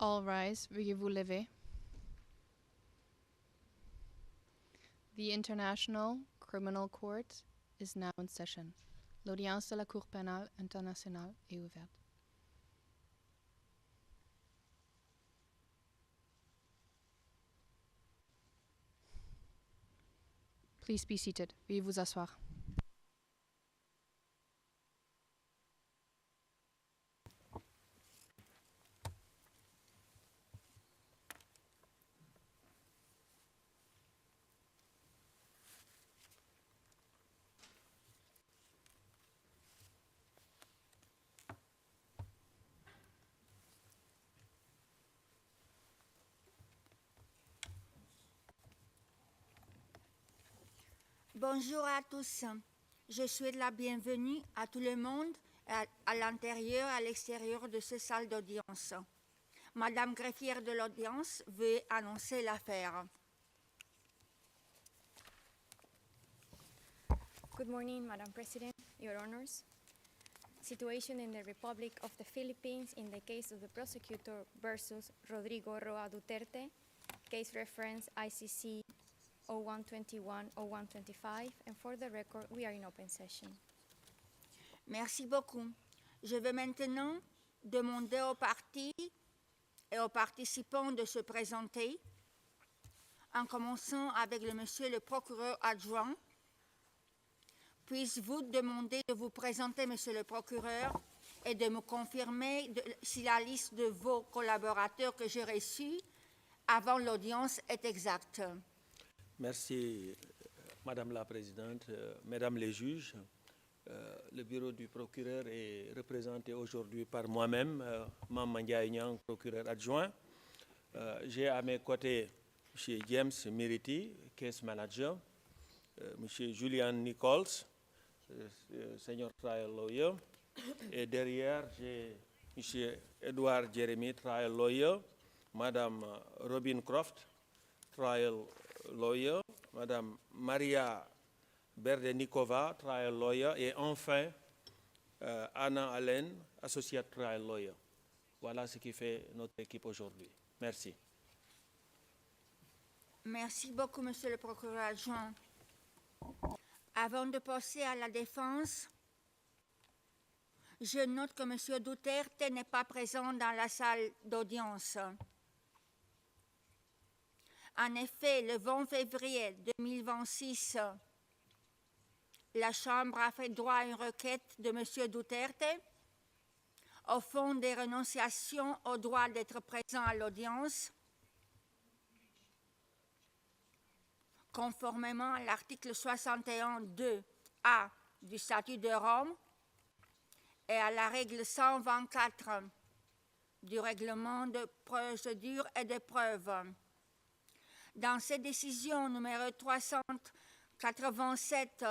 All rise, veuillez vous lever. The International Criminal Court is now in session. L'audience de la Cour pénale internationale est ouverte. Please be seated. Veuillez vous asseoir. Bonjour à tous. Je souhaite la bienvenue à tout le monde, à l'intérieur et à l'extérieur de cette salle d'audience. Madame greffière de l'audience veut annoncer l'affaire. Good morning, Madam President, Your Honors. Situation in the Republic of the Philippines in the case of the prosecutor versus Rodrigo Roa Duterte, case reference ICC 0121-0125, and for the record, we are in open session. Merci beaucoup. Je vais maintenant demander aux parties et aux participants de se présenter, en commençant avec monsieur le procureur adjoint. Puis-je vous demander de vous présenter, monsieur le procureur, et de me confirmer si la liste de vos collaborateurs que j'ai reçus avant l'audience est exacte. Merci, Madame la Présidente, Mesdames les juges. Le bureau du procureur est représenté aujourd'hui par moi-même, Mamamayan, procureur adjoint. J'ai à mes côtés M. James Miriti, case manager, M. Julian Nichols, senior trial lawyer, et derrière j'ai M. Edward Jeremy, trial lawyer, Madame Robin Croft, trial lawyer, Madame Maria Berdenikova, trial lawyer, et enfin Anna Allen, associate trial lawyer. Voilà ce qui fait notre équipe aujourd'hui. Merci. Merci beaucoup, monsieur le procureur adjoint. Avant de passer à la défense, je note que monsieur Duterte n'est pas présent dans la salle d'audience. En effet, le 20 février 2026, la Chambre a fait droit à une requête de M. Duterte au fond des renonciations au droit d'être présent à l'audience, conformément à l'article 61.2a du statut de Rome et à la règle 124 du règlement de procédure et de preuve. Dans cette décision numéro 387,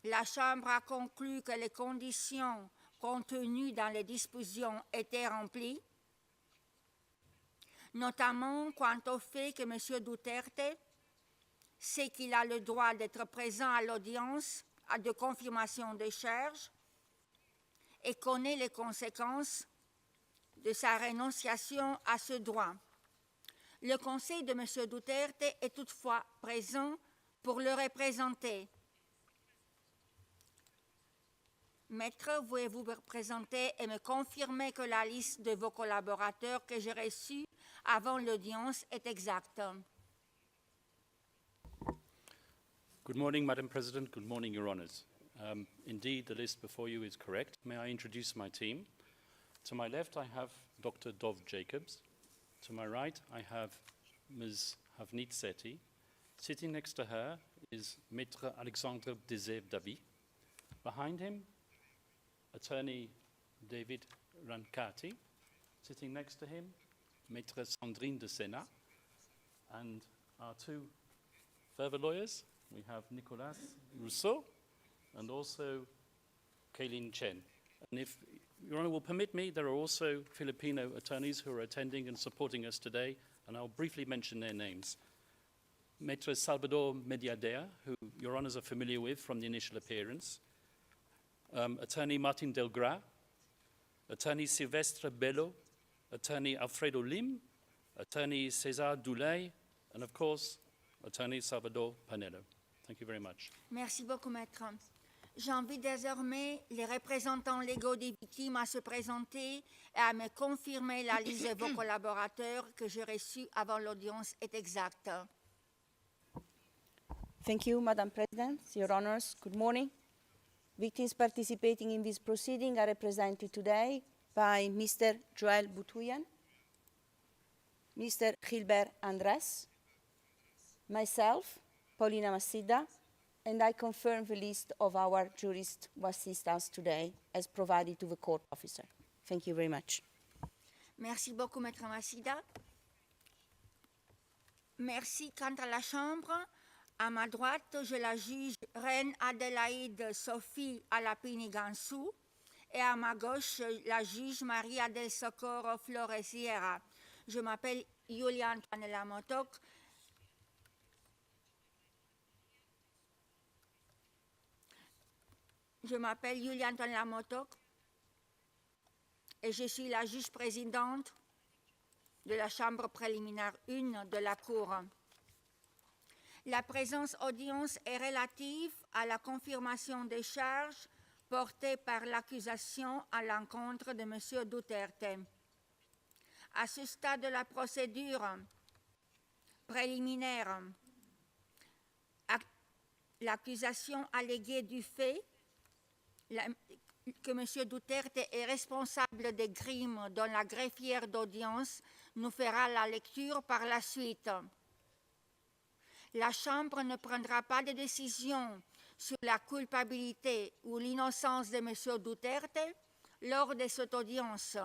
la Chambre a conclu que les conditions contenues dans les dispositions étaient remplies, notamment quant au fait que M. Duterte sait qu'il a le droit d'être présent à l'audience de confirmation des charges et connaît les conséquences de sa renonciation à ce droit. Le conseil de M. Duterte est toutefois présent pour le représenter. Maître, pouvez-vous vous présenter et me confirmer que la liste de vos collaborateurs que j'ai reçus avant l'audience est exacte? Good morning, Madam President. Good morning, Your Honours. Indeed, the list before you is correct. May I introduce my team? To my left, I have Dr. Dov Jacobs. To my right, I have Ms. Havnit Sethi. Sitting next to her is Maître Alexandre Dezev-Dabi. Behind him, Attorney David Rankati. Sitting next to him, Maître Sandrine de Sena. And our two further lawyers, we have Nicolas Rousseau and also Kaylin Chen. And if Your Honor will permit me, there are also Filipino attorneys who are attending and supporting us today, and I'll briefly mention their names. Maître Salvador Mediadea, who Your Honours are familiar with from the initial appearance. Attorney Martin Delgras, Attorney Silvestre Bello, Attorney Alfredo Lim, Attorney Cesar Doulay, and of course, Attorney Salvador Panedo. Thank you very much. Merci beaucoup, Maître. J'invite désormais les représentants légaux des victimes à se présenter et à me confirmer la liste de vos collaborateurs que j'ai reçus avant l'audience est exacte. Thank you, Madam President. Your Honors, good morning. Victims participating in this proceeding are represented today by Mr. Joel Butuyan, Mr. Gilbert Andres, myself, Paulina Masida, and I confirm the list of our jurists who assist us today as provided to the court officer. Thank you very much. Merci beaucoup, Maître Masida. Merci. Quant à la Chambre, à ma droite, je la juge Reine Adélaïde Sophie Alapini-Gansou et à ma gauche, la juge Maria del Socorro Flores Sierra. Je m'appelle Julian Tanelamotok. Je m'appelle Julian Tanelamotok et je suis la juge présidente de la Chambre préliminaire 1 de la Cour. La présence audience est relative à la confirmation des charges portées par l'accusation à l'encontre de M. Duterte. À ce stade de la procédure préliminaire, l'accusation alléguée du fait que M. Duterte est responsable des crimes dont la greffière d'audience nous fera la lecture par la suite. La Chambre ne prendra pas de décision sur la culpabilité ou l'innocence de M. Duterte lors de cette audience.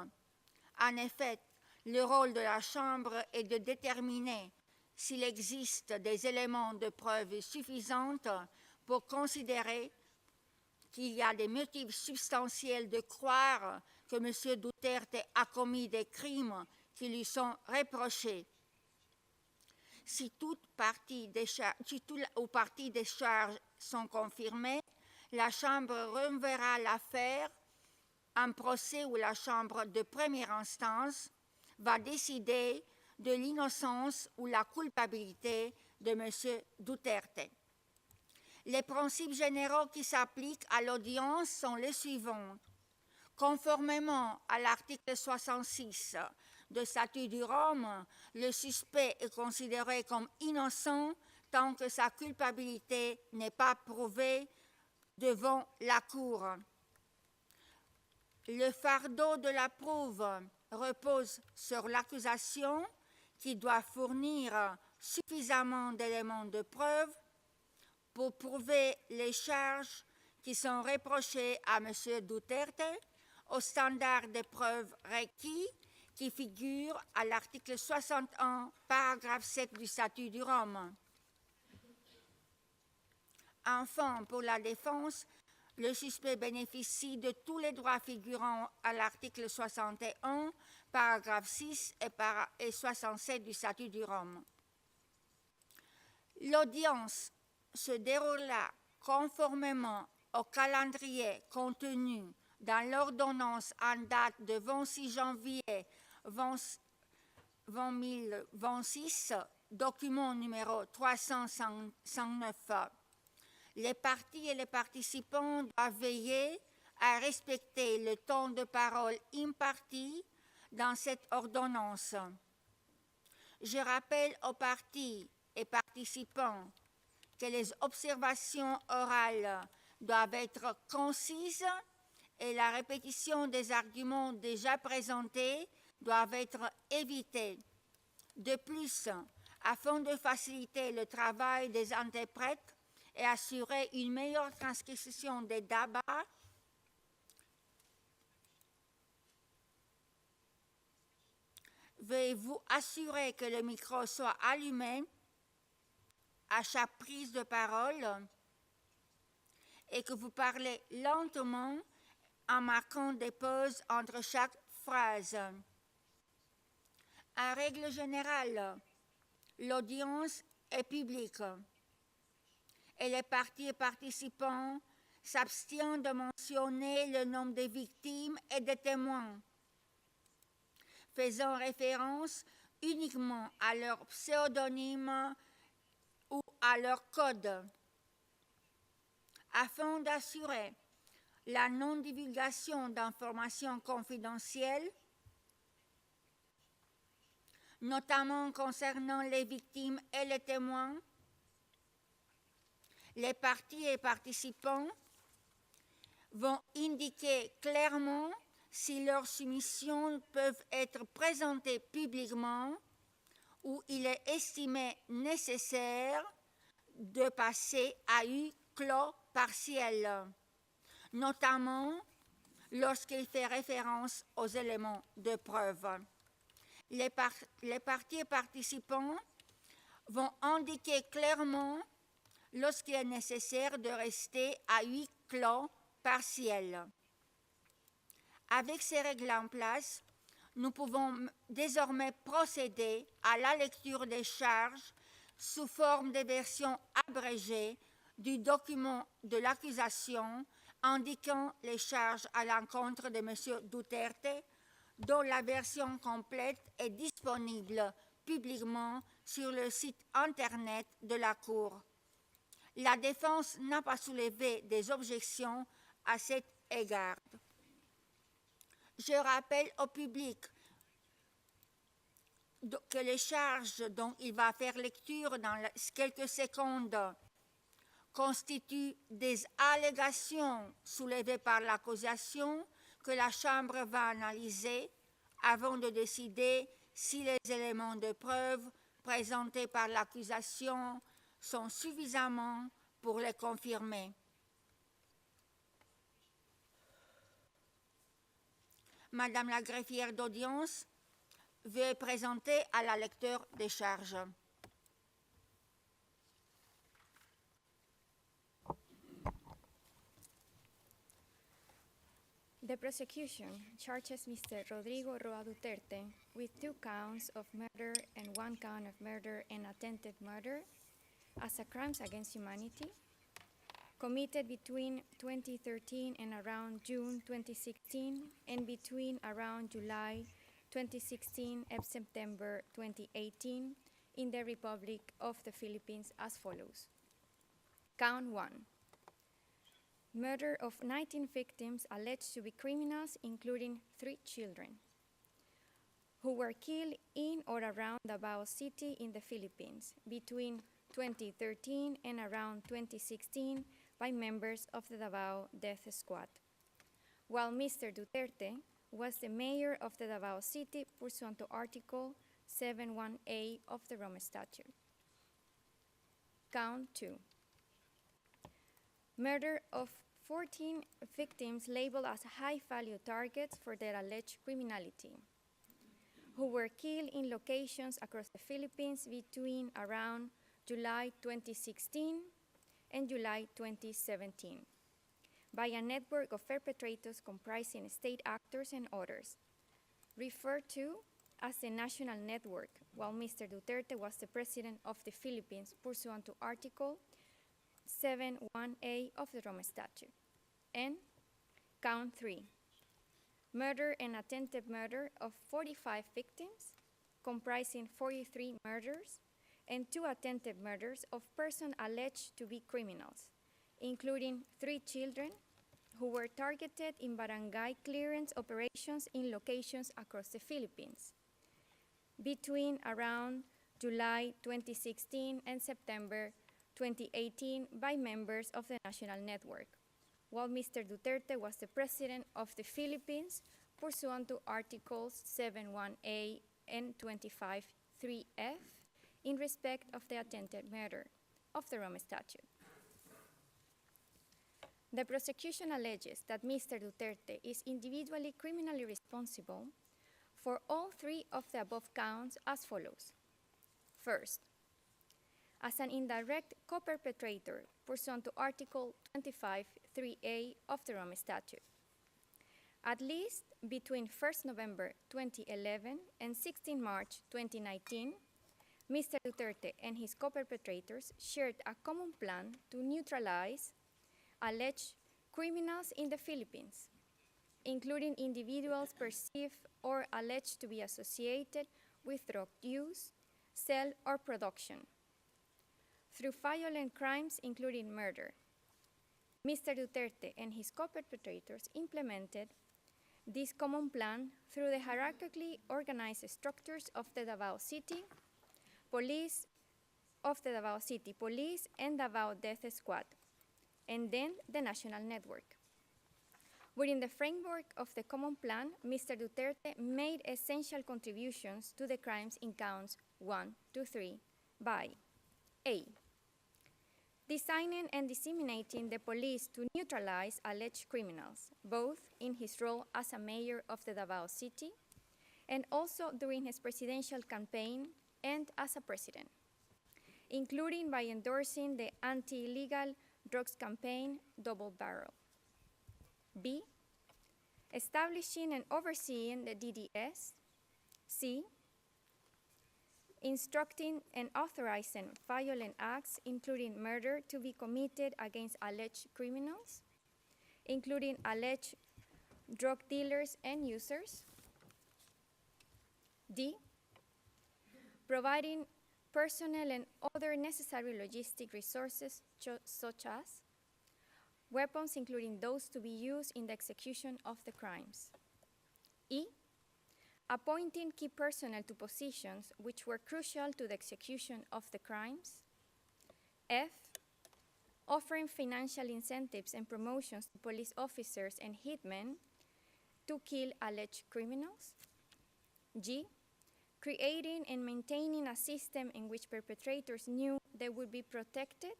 En effet, le rôle de la Chambre est de déterminer s'il existe des éléments de preuve suffisantes pour considérer qu'il y a des motifs substantiels de croire que M. Duterte a commis des crimes qui lui sont reprochés. Si toute ou partie des charges sont confirmées, la Chambre renverra l'affaire en procès où la Chambre de première instance va décider de l'innocence ou la culpabilité de M. Duterte. Les principes généraux qui s'appliquent à l'audience sont les suivants. Conformément à l'article 66 du statut de Rome, le suspect est considéré comme innocent tant que sa culpabilité n'est pas prouvée devant la Cour. Le fardeau de la preuve repose sur l'accusation qui doit fournir suffisamment d'éléments de preuve pour prouver les charges qui sont reprochées à M. Duterte au standard de preuves requis qui figure à l'article 61, paragraphe 7 du statut de Rome. Enfin, pour la défense, le suspect bénéficie de tous les droits figurant à l'article 61, paragraphe 6 et 67 du statut de Rome. L'audience se déroula conformément au calendrier contenu dans l'ordonnance en date de 26 janvier 2026, document numéro 359. Les parties et les participants doivent veiller à respecter le temps de parole imparti dans cette ordonnance. Je rappelle aux parties et participants que les observations orales doivent être concises et la répétition des arguments déjà présentés doivent être évitées. De plus, afin de faciliter le travail des interprètes et assurer une meilleure transcription des débats, veuillez vous assurer que le micro soit allumé à chaque prise de parole et que vous parlez lentement en marquant des pauses entre chaque phrase. En règle générale, l'audience est publique et les parties et participants s'abstiennent de mentionner le nom des victimes et des témoins. faisant référence uniquement à leur pseudonyme ou à leur code, afin d'assurer la non-divulgation d'informations confidentielles, notamment concernant les victimes et les témoins. Les parties et participants vont indiquer clairement si leurs soumissions peuvent être présentées publiquement ou il est estimé nécessaire de passer à huis clos partiel, notamment lorsqu'il fait référence aux éléments de preuve. Les parties participants vont indiquer clairement lorsqu'il est nécessaire de rester à huis clos partiel. Avec ces règles en place, nous pouvons désormais procéder à la lecture des charges sous forme de version abrégée du document de l'accusation indiquant les charges à l'encontre de M. Duterte, dont la version complète est disponible publiquement sur le site Internet de la Cour. La défense n'a pas soulevé des objections à cet égard. Je rappelle au public que les charges dont il va faire lecture dans quelques secondes constituent des allégations soulevées par l'accusation que la Chambre va analyser avant de décider si les éléments de preuve présentés par l'accusation sont suffisants pour les confirmer. Madame la greffière d'audience veut présenter à la lecture des charges. The prosecution charges Mr. Rodrigo Roa Duterte with 2 counts of murder and 1 count of murder and attempted murder as a crimes against humanity committed between 2013 and around June 2016 and between around July 2016 and September 2018 in the Republic of the Philippines as follows. Count 1. Murder of 19 victims alleged to be criminals, including 3 children, who were killed in or around Davao City in the Philippines between 2013 and around 2016 by members of the Davao Death Squad, while Mr. Duterte was the mayor of the Davao City pursuant to Article 71A of the Rome Statute. Count 2. Murder of 14 victims labeled as high-value targets for their alleged criminality, who were killed in locations across the Philippines between around July 2016 and July 2017 by a network of perpetrators comprising state actors and others, referred to as the National Network, while Mr. Duterte was the president of the Philippines pursuant to Article 71A of the Rome Statute. And count 3. Murder and attempted murder of 45 victims, comprising 43 murders and 2 attempted murders of persons alleged to be criminals, including 3 children who were targeted in barangay clearance operations in locations across the Philippines between around July 2016 and September 2018 by members of the National Network, while Mr. Duterte was the president of the Philippines pursuant to Articles 71A and 25(3)(f in respect of the attempted murder of the Rome Statute. The prosecution alleges that Mr. Duterte is individually criminally responsible for all 3 of the above counts as follows. First, as an indirect co-perpetrator pursuant to Article 25(3)(a) of the Rome Statute. At least between 1st November 2011 and 16 March 2019, Mr. Duterte and his co-perpetrators shared a common plan to neutralize alleged criminals in the Philippines including individuals perceived or alleged to be associated with drug use, sale, or production, through violent crimes including murder. Mr. Duterte and his co-perpetrators implemented this common plan through the hierarchically organized structures of the Davao City Police, Police and Davao Death Squad, and then the national network. Within the framework of the common plan, Mr. Duterte made essential contributions to the crimes in counts 1 to 3 by A. Designing and disseminating the police to neutralize alleged criminals, both in his role as a mayor of the Davao City and also during his presidential campaign and as a president, including by endorsing the anti-illegal drugs campaign Double Barrel. B. Establishing and overseeing the DDS. C. Instructing and authorizing violent acts, including murder, to be committed against alleged criminals, including alleged drug dealers and users. D. Providing personnel and other necessary logistic resources such as weapons, including those to be used in the execution of the crimes. E. Appointing key personnel to positions which were crucial to the execution of the crimes. F. Offering financial incentives and promotions to police officers and hitmen to kill alleged criminals. G. Creating and maintaining a system in which perpetrators knew they would be protected,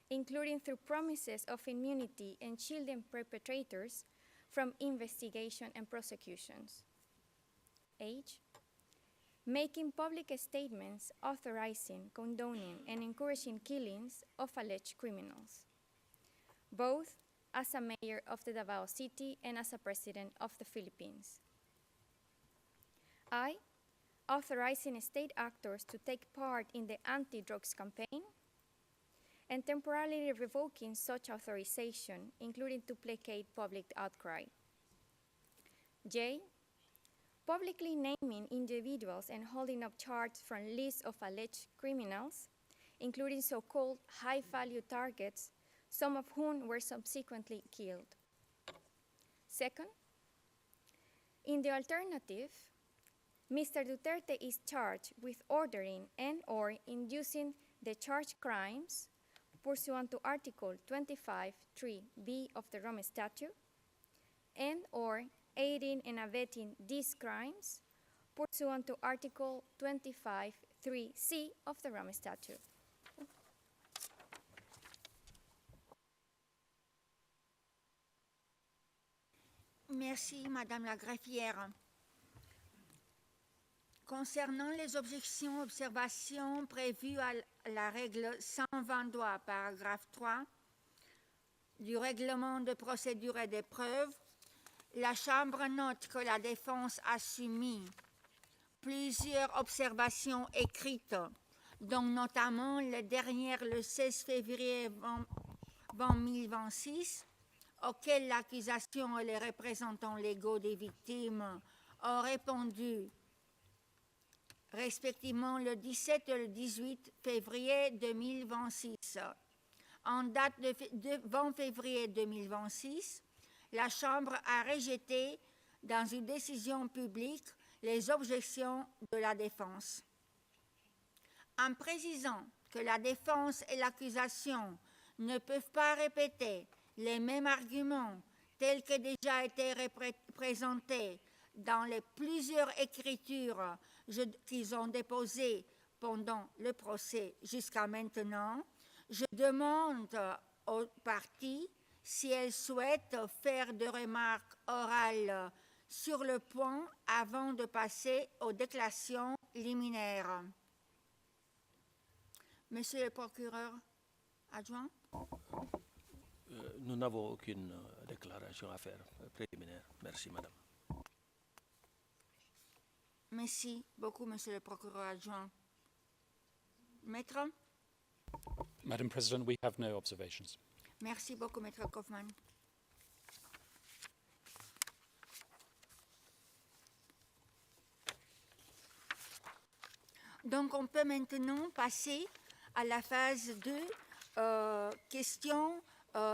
including through promises of immunity and shielding perpetrators from investigation and prosecutions. H. Making public statements authorizing, condoning, and encouraging killings of alleged criminals, both as a mayor of the Davao City and as a president of the Philippines. I. Authorizing state actors to take part in the anti-drugs campaign and temporarily revoking such authorization, including to placate public outcry. J. Publicly naming individuals and holding up charts from lists of alleged criminals, including so-called high-value targets, some of whom were subsequently killed. Second, in the alternative, Mr. Duterte is charged with ordering and/or inducing the charged crimes pursuant to Article 25(3)(b) of the Rome Statute, and/or aiding and abetting these crimes pursuant to Article 25(3)(c) of the Rome Statute. Merci, Madame la greffière. Concernant les objections, observations prévues à la règle 123, paragraphe 3 du règlement de procédure et des preuves, la Chambre note que la défense a soumis plusieurs observations écrites, dont notamment la dernière le 16 février 2026, auxquelles l'accusation et les représentants légaux des victimes ont répondu respectivement le 17 et le 18 février 2026. En date de 20 février 2026, la Chambre a rejeté dans une décision publique les objections de la défense. En précisant que la défense et l'accusation ne peuvent pas répéter les mêmes arguments tels que déjà été présentés dans les plusieurs écritures qu'ils ont déposées pendant le procès jusqu'à maintenant, je demande aux parties si elles souhaitent faire des remarques orales sur le point avant de passer aux déclarations liminaires. Monsieur le procureur adjoint. Nous n'avons aucune déclaration à faire préliminaire. Merci, madame. Merci beaucoup, Monsieur le procureur adjoint. Maître. Madam President, we have no observations. Merci beaucoup, Maître Kaufmann. Donc, on peut maintenant passer à la phase de questions,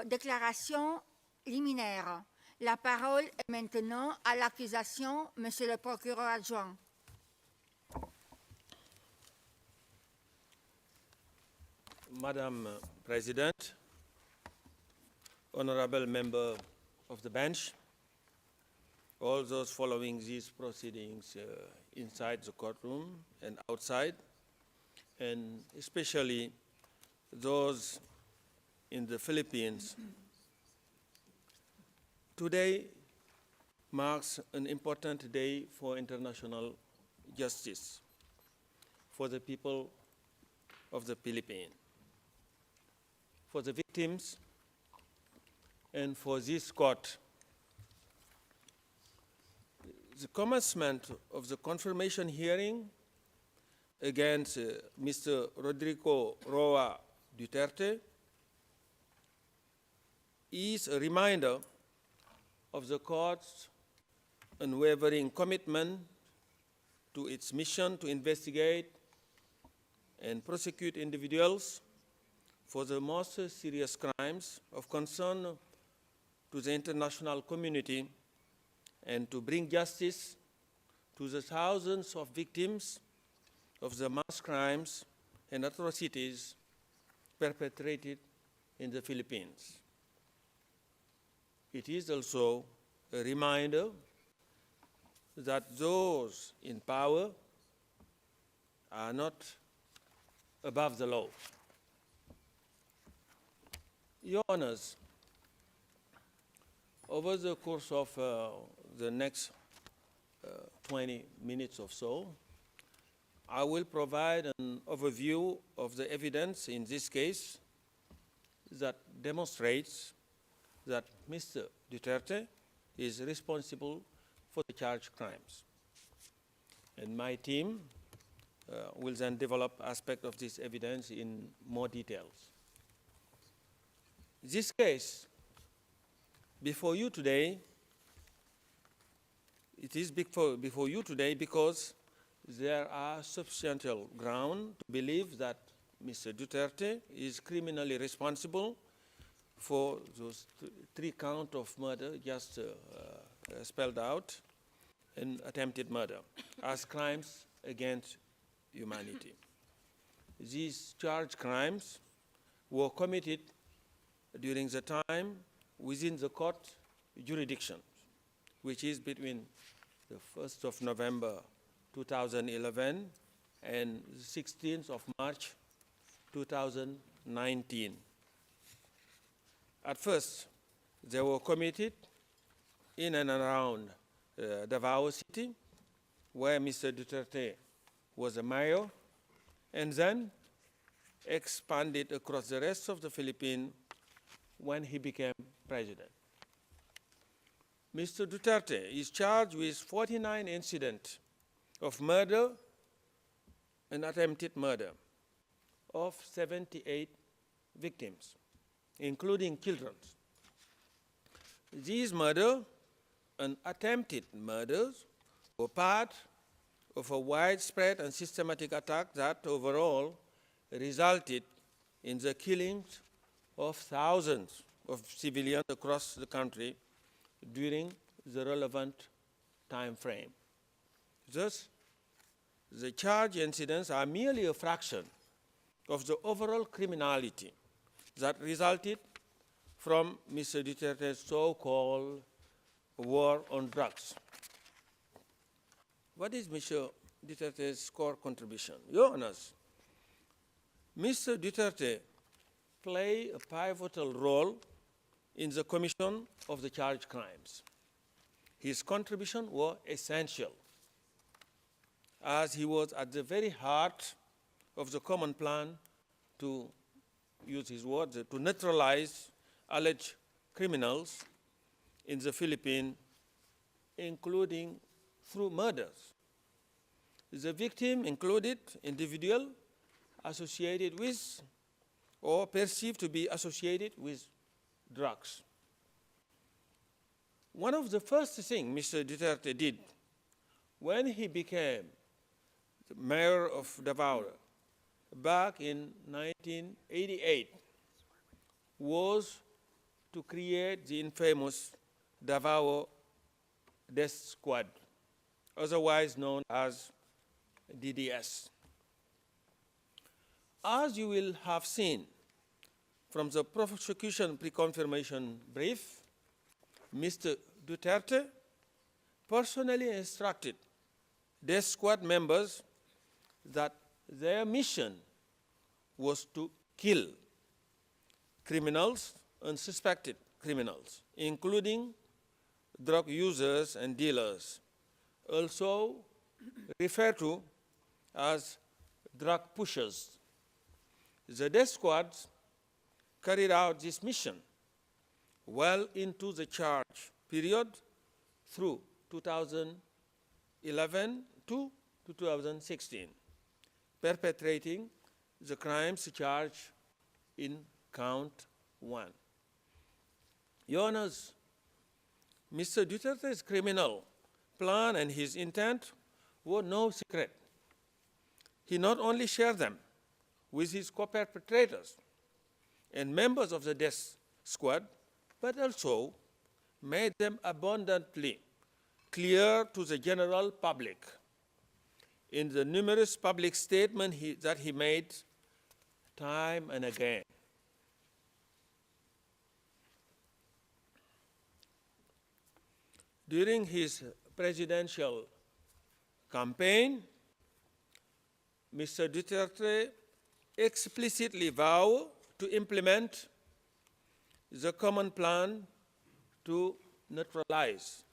déclarations liminaires. La parole est maintenant à l'accusation, Monsieur le procureur adjoint. Madam President, honorable member of the bench, all those following these proceedings inside the courtroom and outside, and especially those in the Philippines. Today marks an important day for international justice for the people of the Philippines, for the victims, and for this court. The commencement of the confirmation hearing against Mr. Rodrigo Roa Duterte is a reminder of the court's unwavering commitment to its mission to investigate and prosecute individuals for the most serious crimes of concern to the international community and to bring justice to the thousands of victims of the mass crimes and atrocities perpetrated in the Philippines. It is also a reminder that those in power are not above the law. Your Honors, over the course of the next 20 minutes or so, I will provide an overview of the evidence in this case that demonstrates that Mr. Duterte is responsible for the charged crimes. And my team will then develop aspects of this evidence in more details. This case before you today, it is before you today because there are substantial ground to believe that Mr. Duterte is criminally responsible for those three counts of murder just spelled out and attempted murder as crimes against humanity. These charged crimes were committed during the time within the court jurisdiction, which is between the 1st of November 2011 and the 16th of March 2019. At first, they were committed in and around Davao City, where Mr. Duterte was a mayor, and then expanded across the rest of the Philippines when he became president. Mr. Duterte is charged with 49 incidents of murder and attempted murder of 78 victims, including children. These murders and attempted murders were part of a widespread and systematic attack that overall resulted in the killings of thousands of civilians across the country during the relevant time frame. Thus, the charged incidents are merely a fraction of the overall criminality that resulted from Mr. Duterte's so-called war on drugs. What is Mr. Duterte's core contribution? Your Honors, Mr. Duterte played a pivotal role in the commission of the charged crimes. His contribution was essential, as he was at the very heart of the common plan to use his words, to neutralize alleged criminals in the Philippines, including through murders. The victim included individuals associated with or perceived to be associated with drugs. One of the first things Mr. Duterte did when he became the mayor of Davao, back in 1988, was to create the infamous Davao Death Squad, otherwise known as DDS. As you will have seen from the prosecution pre-confirmation brief, Mr. Duterte personally instructed Death Squad members that their mission was to kill criminals and suspected criminals, including drug users and dealers, also referred to as drug pushers. The death squads carried out this mission well into the charge period through 2011 to 2016, perpetrating the crimes charged in count 1. Your Honors, Mr. Duterte's criminal plan and his intent were no secret. He not only shared them with his co-perpetrators and members of the death squad, but also made them abundantly clear to the general public in the numerous public statements that he made time and again. During his presidential campaign, Mr. Duterte explicitly vowed to implement the common plan to neutralize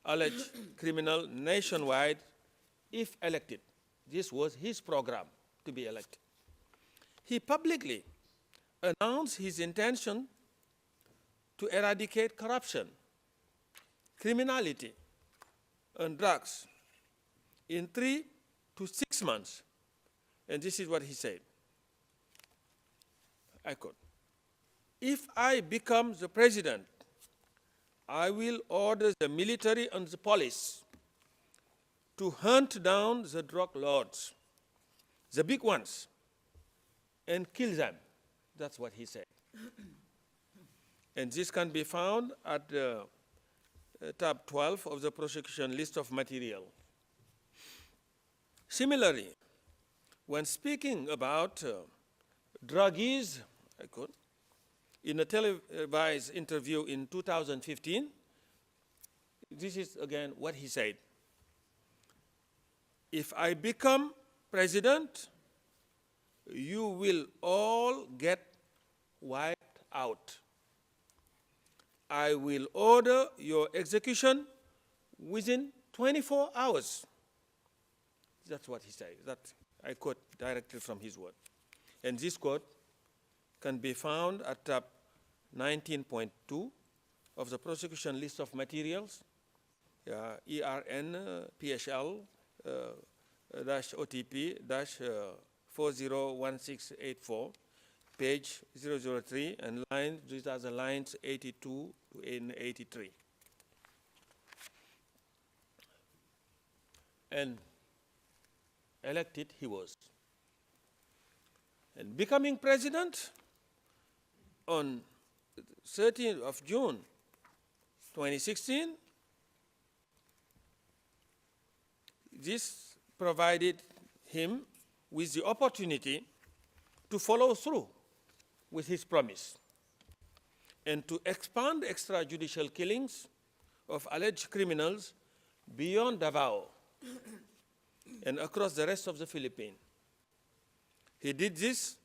alleged criminal nationwide if elected. This was his program to be elected. He publicly announced his intention to eradicate corruption, criminality, and drugs in 3 to 6 months. And this is what he said. I quote, "If I become the president, I will order the military and the police to hunt down the drug lords, the big ones, and kill them." That's what he said. And this can be found at tab 12 of the prosecution list of material. Similarly, when speaking about druggies, I quote, in a televised interview in 2015, this is again what he said. "If I become president, you will all get wiped out. I will order your execution within 24 hours. That's what he said. That I quote directly from his word. And this quote can be found at tab 19.2 of the prosecution list of materials, ERN PHL OTP 401684, page 003, and these are the lines 82 to 83. And elected he was. And becoming president on 13th of June 2016, this provided him with the opportunity to follow through with his promise and to expand extrajudicial killings of alleged criminals beyond Davao and across the rest of the Philippines. He did this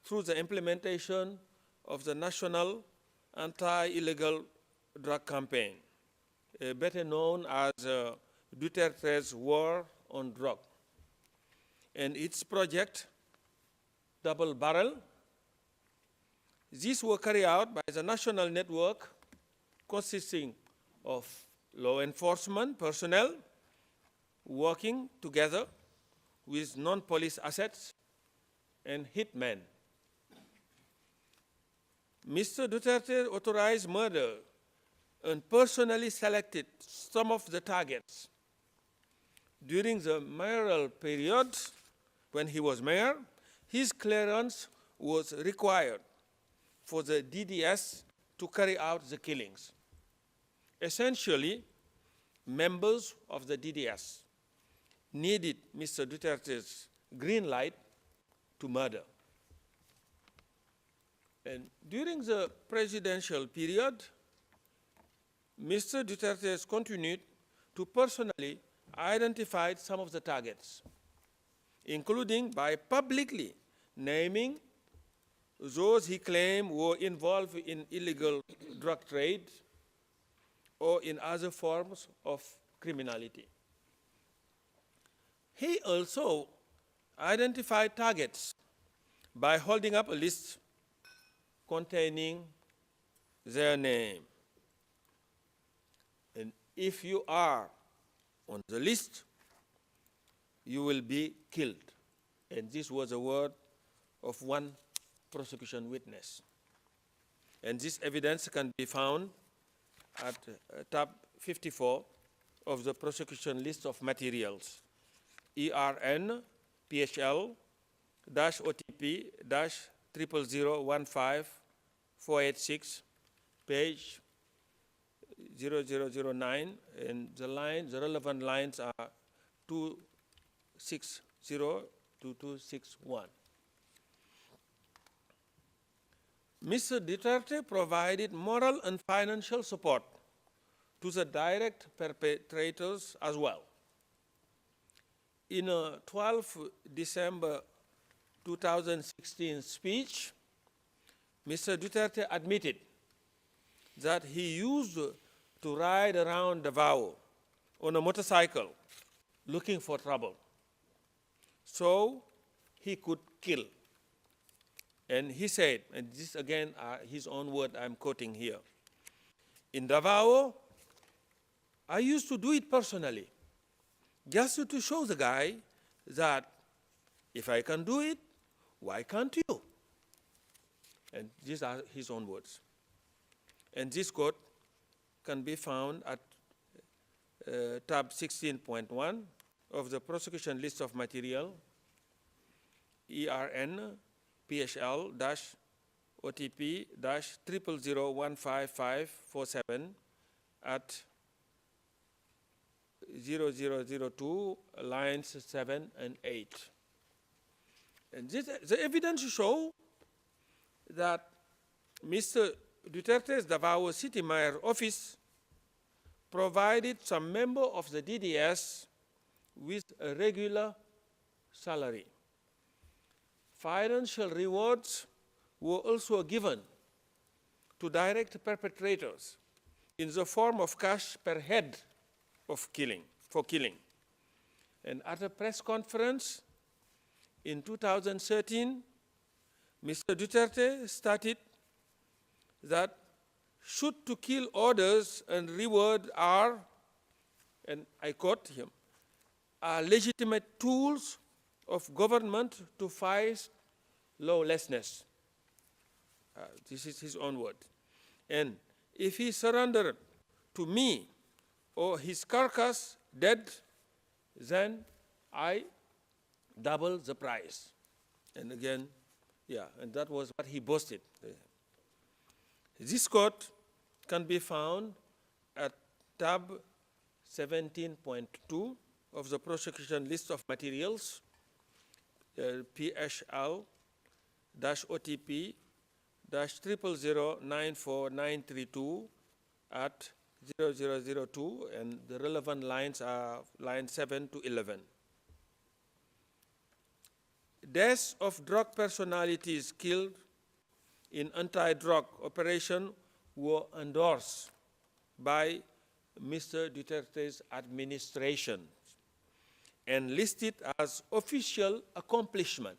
through the implementation of the National Anti-Illegal Drug Campaign, better known as Duterte's War on Drug, and its project, Double Barrel. These were carried out by the national network consisting of law enforcement personnel working together with non-police assets and hitmen. Mr. Duterte authorized murder and personally selected some of the targets. during the mayoral period, when he was mayor, his clearance was required for the DDS to carry out the killings. Essentially, members of the DDS needed Mr. Duterte's green light to murder. And during the presidential period, Mr. Duterte has continued to personally identify some of the targets, including by publicly naming those he claimed were involved in illegal drug trade or in other forms of criminality. He also identified targets by holding up a list containing their name. And if you are on the list, you will be killed. And this was a word of one prosecution witness. And this evidence can be found at tab 54 of the prosecution list of materials, ERN PHL OTP 00015 page 0009, and the relevant lines are 260 to 261. Mr. Duterte provided moral and financial support to the direct perpetrators as well. In a 12 December 2016 speech, Mr. Duterte admitted that he used to ride around Davao on a motorcycle looking for trouble, so he could kill. And he said, and this again his own word I'm quoting here, in Davao, I used to do it personally, just to show the guy that if I can do it, why can't you? And these are his own words. And this quote can be found at tab 16.1 of the prosecution list of material, ERN PHL OTP 000155547 at 0002 lines 7 and 8. And the evidence show that Mr. Duterte's Davao City Mayor office provided some member of the DDS with a regular salary. Financial rewards were also given to direct perpetrators in the form of cash per head of for killing. And at a press conference in 2013, Mr. Duterte stated that shoot to kill orders and reward are, and I quote him, are legitimate tools of government to fight lawlessness. This is his own word. And if he surrendered to me or his carcass dead, then I double the price. And again, yeah, and that was what he boasted. This quote can be found at tab 17.2 of the prosecution list of materials, PHL OTP 000094932 at 0002, and the relevant lines are line 7 to 11. Deaths of drug personalities killed in anti-drug operation were endorsed by Mr. Duterte's administration and listed as official accomplishment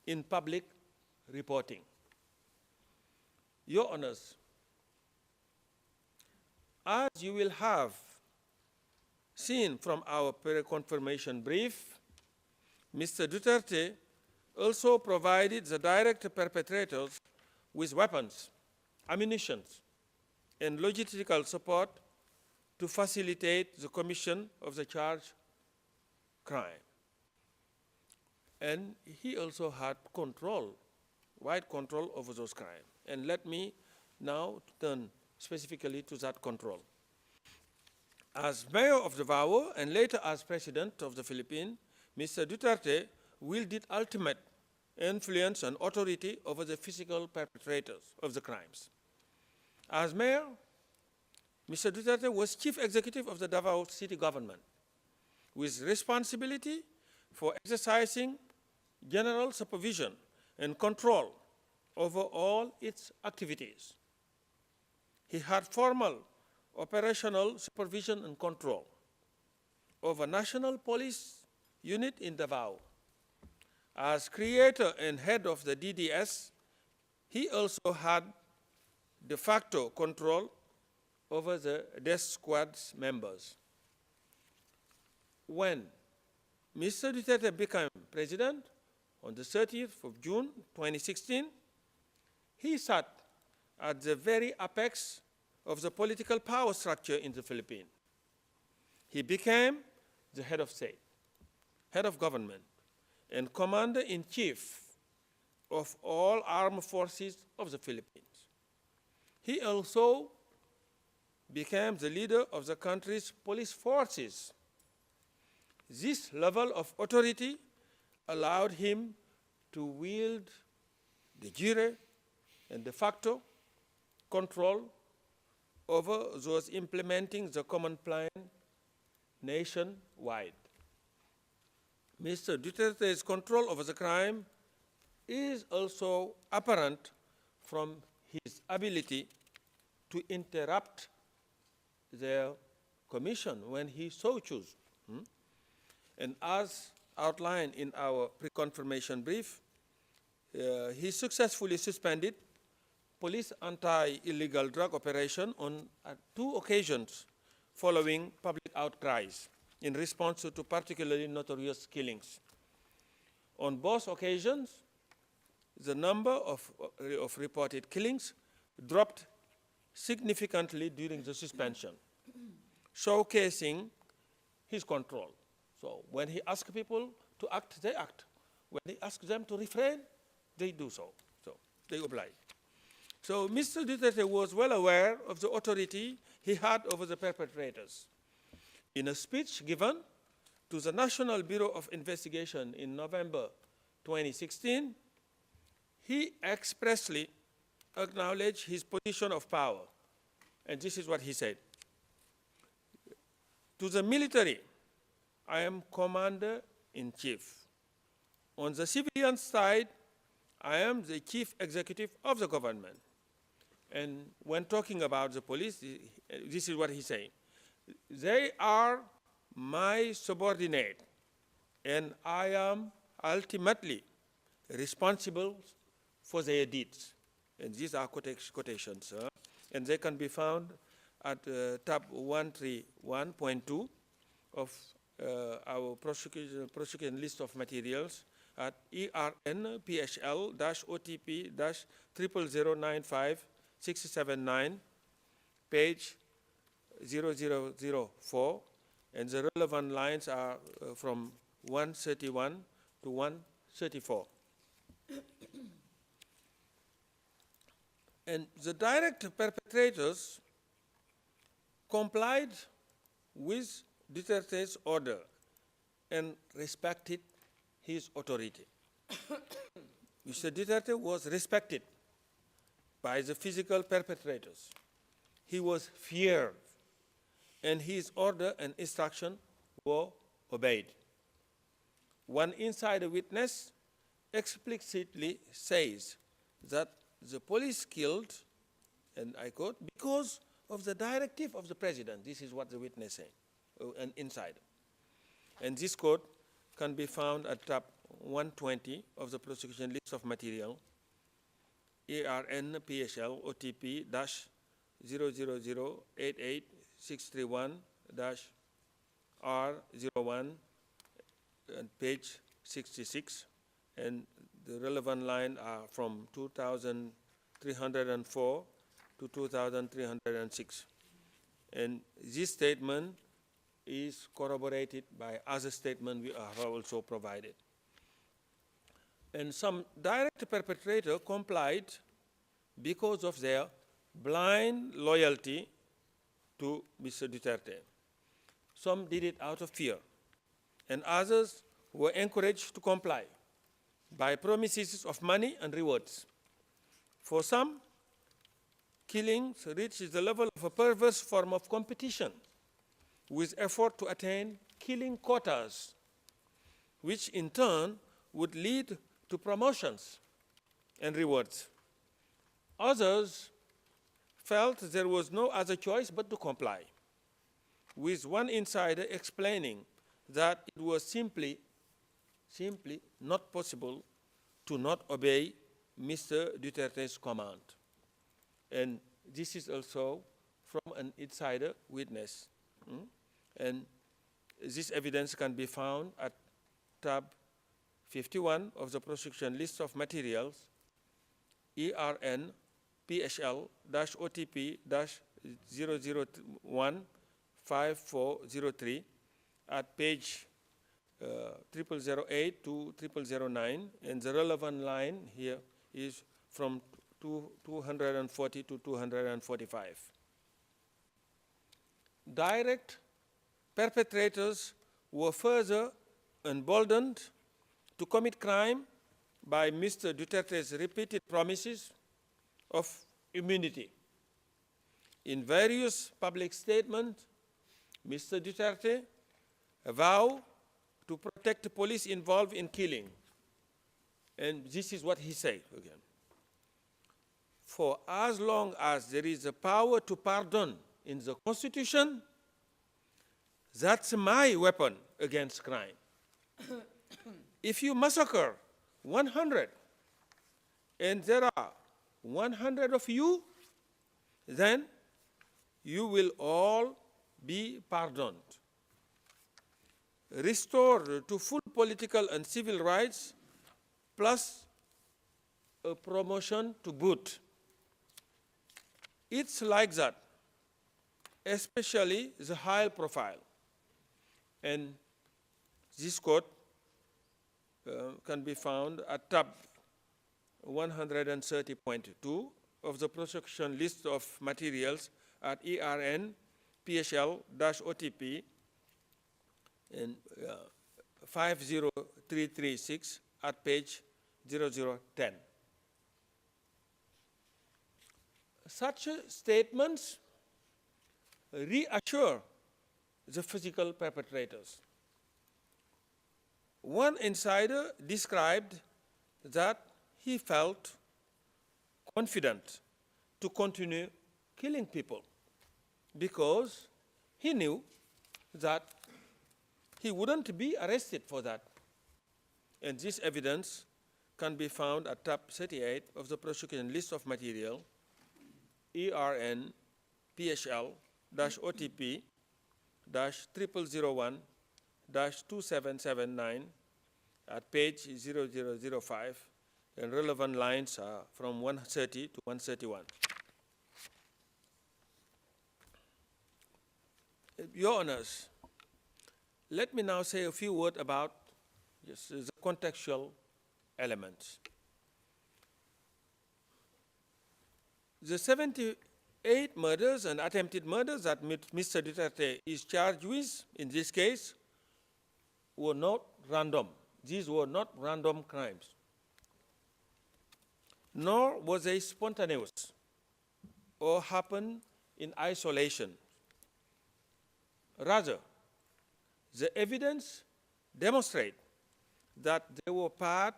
in public reporting. Your Honors, as you will have seen from our confirmation brief, Mr. Duterte also provided the direct perpetrators with weapons, ammunition, and logistical support to facilitate the commission of the charge crime. And he also had control, wide control over those crimes. And let me now turn specifically to that control. As mayor of Davao and later as president of the Philippines, Mr. Duterte wielded ultimate influence and authority over the physical perpetrators of the crimes. As mayor, Mr. Duterte was chief executive of the Davao city government, with responsibility for exercising general supervision and control over all its activities. He had formal operational supervision and control over National Police Unit in Davao. As creator and head of the DDS, he also had de facto control over the death squad's members. When Mr. Duterte became president on the 30th of June 2016, he sat at the very apex of the political power structure in the Philippines. He became the head of state, head of government, and commander-in-chief of all armed forces of the Philippines. He also became the leader of the country's police forces. This level of authority allowed him to wield de jure and de facto control over those implementing the common plan nationwide. Mr. Duterte's control over the crime is also apparent from his ability to interrupt their commission when he so chooses. And as outlined in our pre-confirmation brief, he successfully suspended police anti-illegal drug operation on 2 occasions following public outcries in response to particularly notorious killings. On both occasions, the number of reported killings dropped significantly during the suspension, showcasing his control. So when he asks people to act, they act. When he asks them to refrain, they do so. So they oblige. So Mr. Duterte was well aware of the authority he had over the perpetrators. In a speech given to the National Bureau of Investigation in November 2016, he expressly acknowledged his position of power. And this is what he said. To the military, I am commander-in-chief. On the civilian side, I am the chief executive of the government. And when talking about the police, this is what he's saying. They are my subordinate, and I am ultimately responsible for their deeds. And these are quotations, and they can be found at tab 131.2 of our prosecution list of materials at ERN-PHL-OTP-00095-679, page 0004, and the relevant lines are from 131 to 134. And the direct perpetrators complied with Duterte's order and respected his authority. Mr. Duterte was respected by the physical perpetrators. He was feared, and his order and instruction were obeyed. One insider witness explicitly says that the police killed, and I quote, because of the directive of the president. This is what the witness said, an insider. And this quote can be found at tab 120 of the prosecution list of material, ERN-PHL OTP-00088-631-R01, page 66, and the relevant line are from 2304 to 2306. And this statement is corroborated by other statements we have also provided. And some direct perpetrators complied because of their blind loyalty to Mr. Duterte. Some did it out of fear, and others were encouraged to comply by promises of money and rewards. For some, killings reached the level of a perverse form of competition with effort to attain killing quotas, which in turn would lead to promotions and rewards. Others felt there was no other choice but to comply, with one insider explaining that it was simply not possible to not obey Mr. Duterte's command. And this is also from an insider witness. And this evidence can be found at tab 51 of the prosecution list of materials, ERN PHL-OTP-001-5403 at page 0008 to 0009, and the relevant line here is from 240 to 245. Direct perpetrators were further emboldened to commit crime by Mr. Duterte's repeated promises of immunity. In various public statements, Mr. Duterte vowed to protect the police involved in killing. And this is what he said again. For as long as there is a power to pardon in the Constitution, that's my weapon against crime. If you massacre 100 and there are 100 of you, then you will all be pardoned. Restored to full political and civil rights, plus a promotion to boot. It's like that, especially the high profile. And this quote can be found at tab 130.2 of the prosecution list of materials at ERN PHL-OTP and 50336 at page 0010. Such statements reassure the physical perpetrators. One insider described that he felt confident to continue killing people because he knew that he wouldn't be arrested for that. And this evidence can be found at tab 38 of the prosecution list of material, ERN PHL-001-2779 at page 0005, and relevant lines are from 130 to 131. Your Honors, let me now say a few words about the contextual elements. The 78 murders and attempted murders that Mr. Duterte is charged with, in this case, were not random. These were not random crimes. Nor was they spontaneous or happened in isolation. Rather, the evidence demonstrates that they were part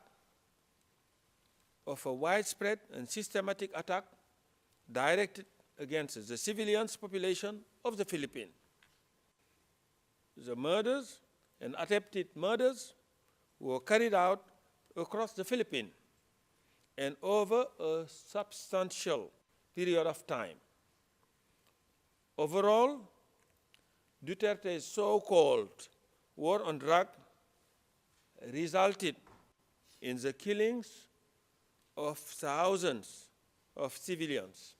of a widespread and systematic attack directed against the civilian population of the Philippines. The murders and attempted murders were carried out across the Philippines and over a substantial period of time. Overall, Duterte's so-called war on drugs resulted in the killings of thousands of civilians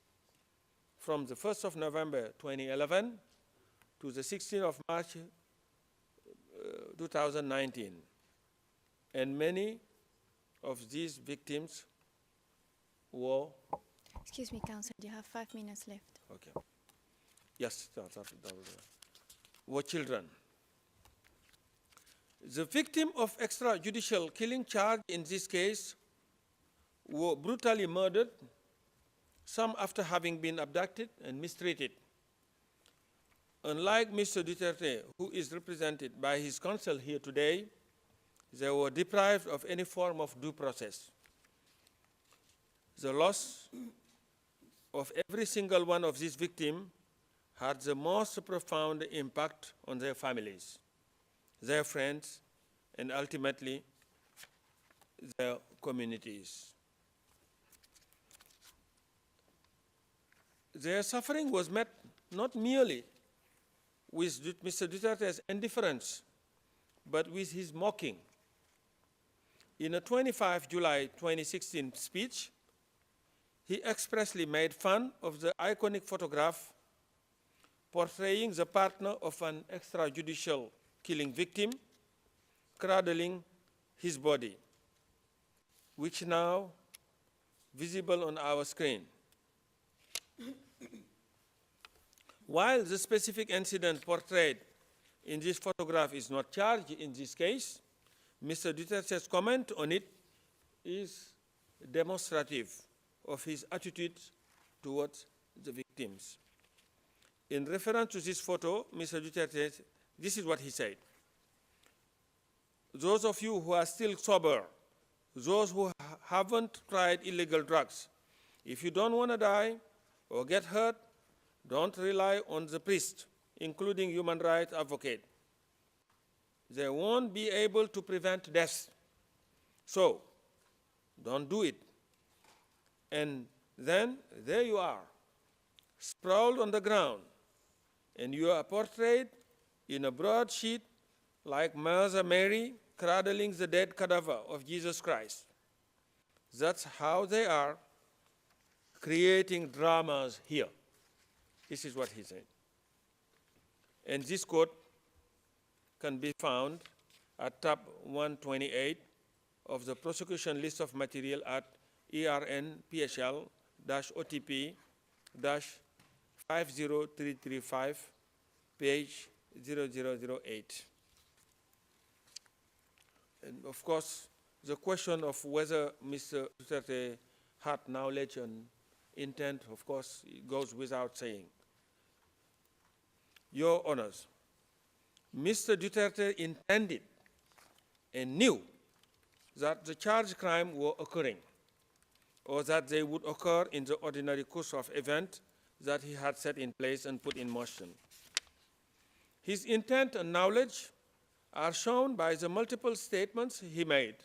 from the 1st of November 2011 to the 16th of March 2019. And many of these victims were... Excuse me, Counsel, you have 5 minutes left. Okay. Yes, were children. The victim of extrajudicial killing charged in this case were brutally murdered, some after having been abducted and mistreated. Unlike Mr. Duterte, who is represented by his counsel here today, they were deprived of any form of due process. The loss of every single one of these victims had the most profound impact on their families, their friends, and ultimately their communities. Their suffering was met not merely with Mr. Duterte's indifference, but with his mocking. In a 25 July 2016 speech, he expressly made fun of the iconic photograph portraying the partner of an extrajudicial killing victim cradling his body, which now visible on our screen. While the specific incident portrayed in this photograph is not charged in this case, Mr. Duterte's comment on it is demonstrative of his attitude towards the victims. In reference to this photo, Mr. Duterte, this is what he said. Those of you who are still sober, those who haven't tried illegal drugs, if you don't want to die or get hurt, don't rely on the priest, including human rights advocate. They won't be able to prevent death. So, don't do it. And then, there you are, sprawled on the ground, and you are portrayed in a broadsheet like Mother Mary cradling the dead cadaver of Jesus Christ. That's how they are creating dramas here. This is what he said. And this quote can be found at tab 128 of the prosecution list of material at ERN-PHL-OTP-50335, page 0008. And of course, the question of whether Mr. Duterte had knowledge and intent, of course, goes without saying. Your Honors, Mr. Duterte intended and knew that the charged crime were occurring, or that they would occur in the ordinary course of event that he had set in place and put in motion. His intent and knowledge are shown by the multiple statements he made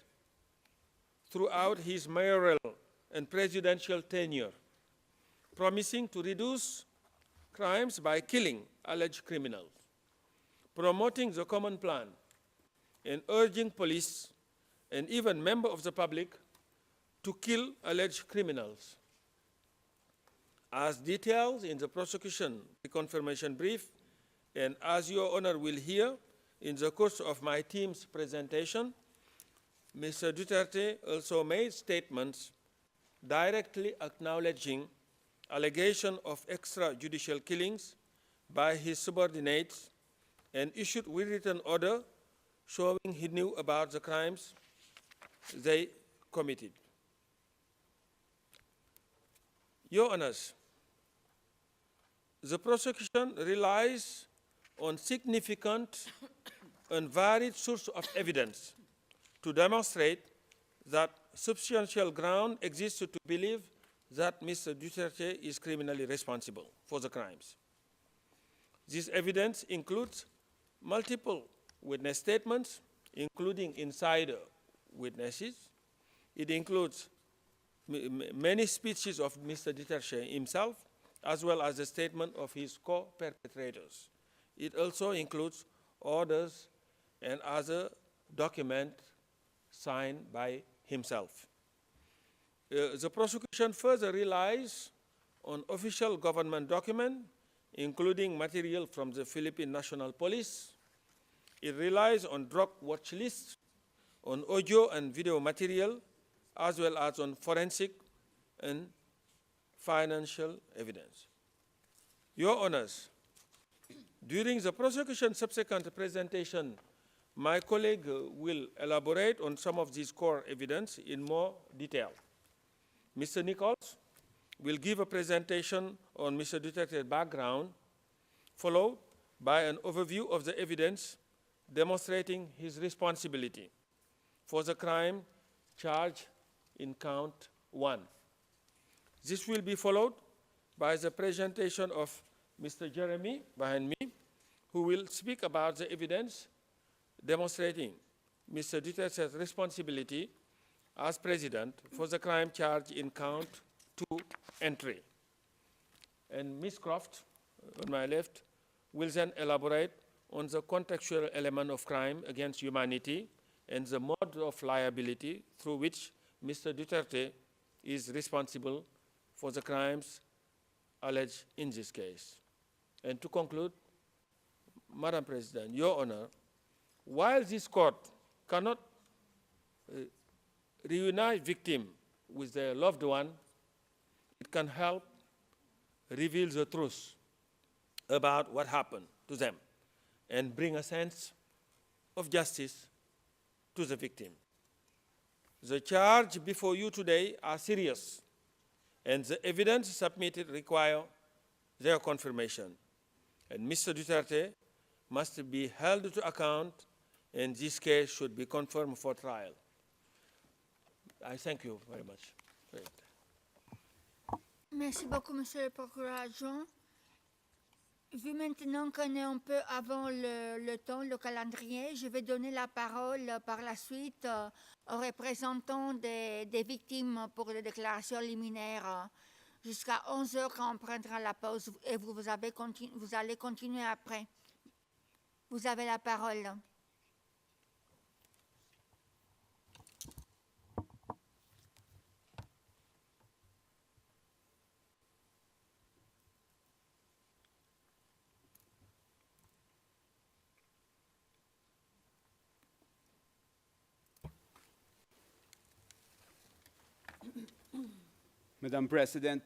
throughout his mayoral and presidential tenure, promising to reduce crimes by killing alleged criminals, promoting the common plan, and urging police and even members of the public to kill alleged criminals. As detailed in the prosecution reconfirmation brief, and as Your Honor will hear in the course of my team's presentation, Mr. Duterte also made statements directly acknowledging allegation of extrajudicial killings by his subordinates and issued written order showing he knew about the crimes they committed. Your Honors, the prosecution relies on significant and varied sources of evidence to demonstrate that substantial ground exists to believe that Mr. Duterte is criminally responsible for the crimes. This evidence includes multiple witness statements, including insider witnesses. It includes many speeches of Mr. Duterte himself, as well as the statement of his co-perpetrators. It also includes orders and other documents signed by himself. The prosecution further relies on official government documents, including material from the Philippine National Police, It relies on drug watch lists, on audio and video material, as well as on forensic and financial evidence. Your Honors, during the prosecution's subsequent presentation, my colleague will elaborate on some of these core evidence in more detail. Mr. Nichols will give a presentation on Mr. Duterte's background, followed by an overview of the evidence demonstrating his responsibility for the crime charged in count 1. This will be followed by the presentation of Mr. Jeremy behind me, who will speak about the evidence demonstrating Mr. Duterte's responsibility as President for the crime charged in count 2 and 3. And Ms. Croft, on my left, will then elaborate on the contextual element of crime against humanity and the mode of liability through which Mr. Duterte is responsible for the crimes alleged in this case. And to conclude, Madam President, Your Honor, while this court cannot reunite victim with their loved one, it can help reveal the truth about what happened to them and bring a sense of justice to the victim. The charge before you today are serious, and the evidence submitted require their confirmation. And Mr. Duterte must be held to account, and this case should be confirmed for trial. I thank you very much. Merci beaucoup, Monsieur le procureur adjoint. Vu maintenant qu'on est un peu avant le temps, le calendrier, je vais donner la parole par la suite aux représentants des victimes pour les déclarations liminaires jusqu'à 11 heures quand on prendra la pause et vous allez continuer après. Vous avez la parole. Madam President,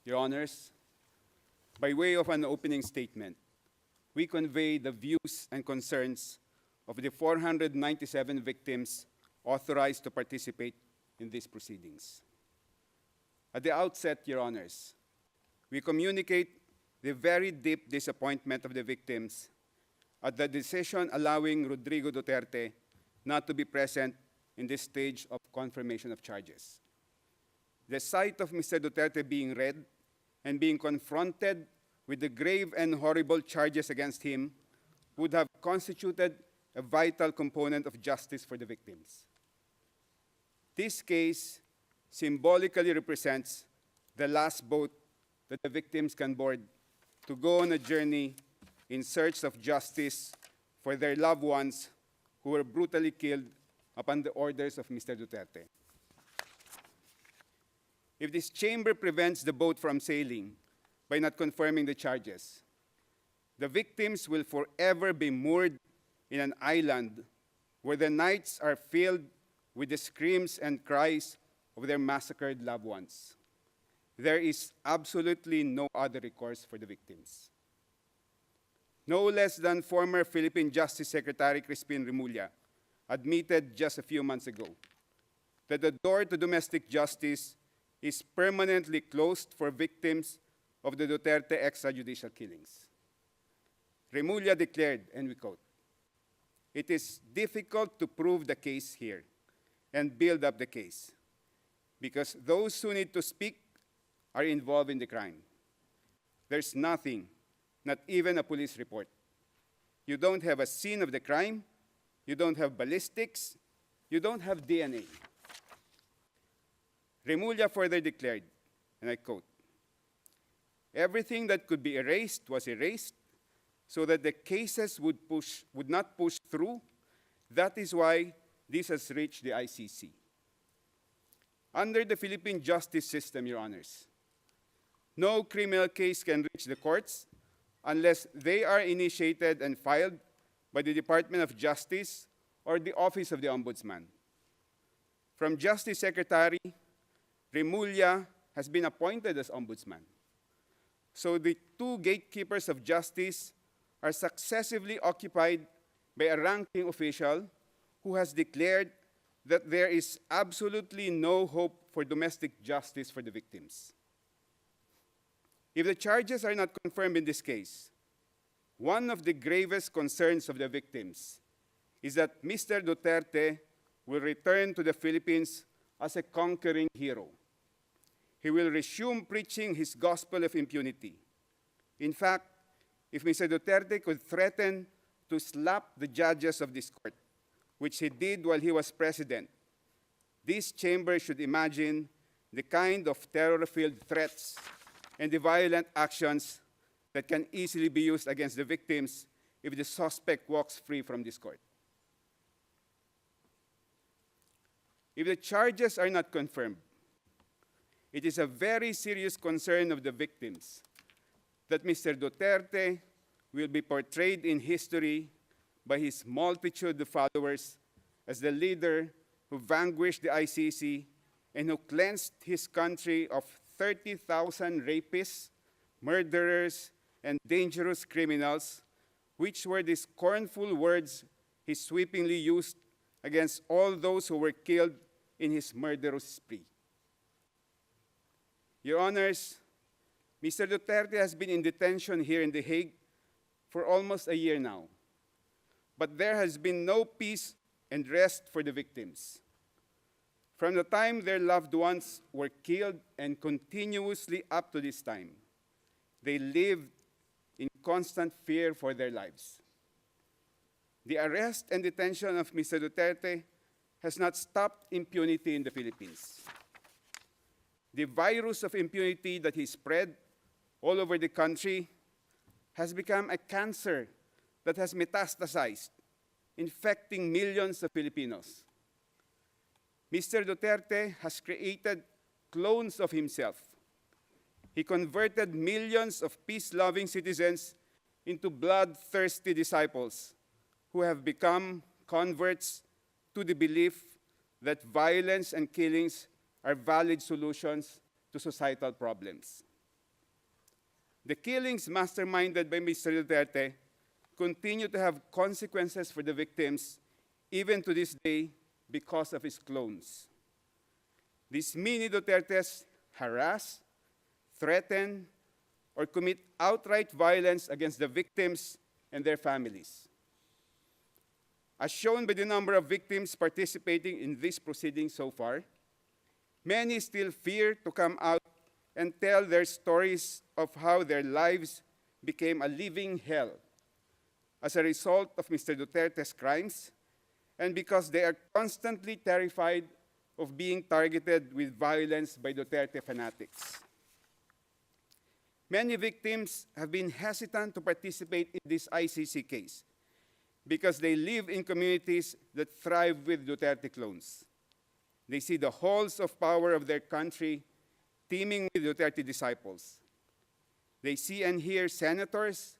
Your Honors, by way of an opening statement, we convey the views and concerns of the 497 victims authorized to participate in these proceedings. At the outset, Your Honors, we communicate the very deep disappointment of the victims at the decision allowing Rodrigo Duterte not to be present in this stage of confirmation of charges. The sight of Mr. Duterte being read and being confronted with the grave and horrible charges against him would have constituted a vital component of justice for the victims. This case symbolically represents the last boat that the victims can board to go on a journey in search of justice for their loved ones who were brutally killed upon the orders of Mr. Duterte. If this chamber prevents the boat from sailing by not confirming the charges, the victims will forever be moored in an island where the nights are filled with the screams and cries of their massacred loved ones. There is absolutely no other recourse for the victims. No less than former Philippine Justice Secretary Crispin Remulla admitted just a few months ago that the door to domestic justice is permanently closed for victims of the Duterte extrajudicial killings. Remulla declared, and we quote, "It is difficult to prove the case here and build up the case because those who need to speak are involved in the crime. There's nothing, not even a police report. You don't have a scene of the crime, you don't have ballistics, you don't have DNA." Remulla further declared, and I quote, "Everything that could be erased was erased so that the cases would not push through. That is why this has reached the iCC." Under the Philippine justice system, Your Honors, no criminal case can reach the courts unless they are initiated and filed by the Department of Justice or the Office of the Ombudsman. From Justice Secretary, Remulla has been appointed as Ombudsman. So the two gatekeepers of justice are successively occupied by a ranking official who has declared that there is absolutely no hope for domestic justice for the victims. If the charges are not confirmed in this case, one of the gravest concerns of the victims is that Mr. Duterte will return to the Philippines as a conquering hero. He will resume preaching his gospel of impunity. In fact, if Mr. Duterte could threaten to slap the judges of this court, which he did while he was president, this chamber should imagine the kind of terror-filled threats and the violent actions that can easily be used against the victims if the suspect walks free from this court. If the charges are not confirmed, it is a very serious concern of the victims that Mr. Duterte will be portrayed in history by his multitude of followers as the leader who vanquished the iCC and who cleansed his country of 30,000 rapists, murderers, and dangerous criminals, which were the scornful words he sweepingly used against all those who were killed in his murderous spree. Your Honors, Mr. Duterte has been in detention here in The Hague for almost a year now, but there has been no peace and rest for the victims. From the time their loved ones were killed and continuously up to this time, they lived in constant fear for their lives. The arrest and detention of Mr. Duterte has not stopped impunity in the Philippines. The virus of impunity that he spread all over the country has become a cancer that has metastasized, infecting millions of Filipinos. Mr. Duterte has created clones of himself. He converted millions of peace-loving citizens into bloodthirsty disciples who have become converts to the belief that violence and killings are valid solutions to societal problems. The killings masterminded by Mr. Duterte continue to have consequences for the victims even to this day because of his clones. These mini Dutertes harass, threaten, or commit outright violence against the victims and their families. As shown by the number of victims participating in this proceeding so far, many still fear to come out and tell their stories of how their lives became a living hell as a result of Mr. Duterte's crimes, and because they are constantly terrified of being targeted with violence by Duterte fanatics. Many victims have been hesitant to participate in this iCC case because they live in communities that thrive with Duterte clones. They see the halls of power of their country teeming with Duterte disciples. They see and hear senators,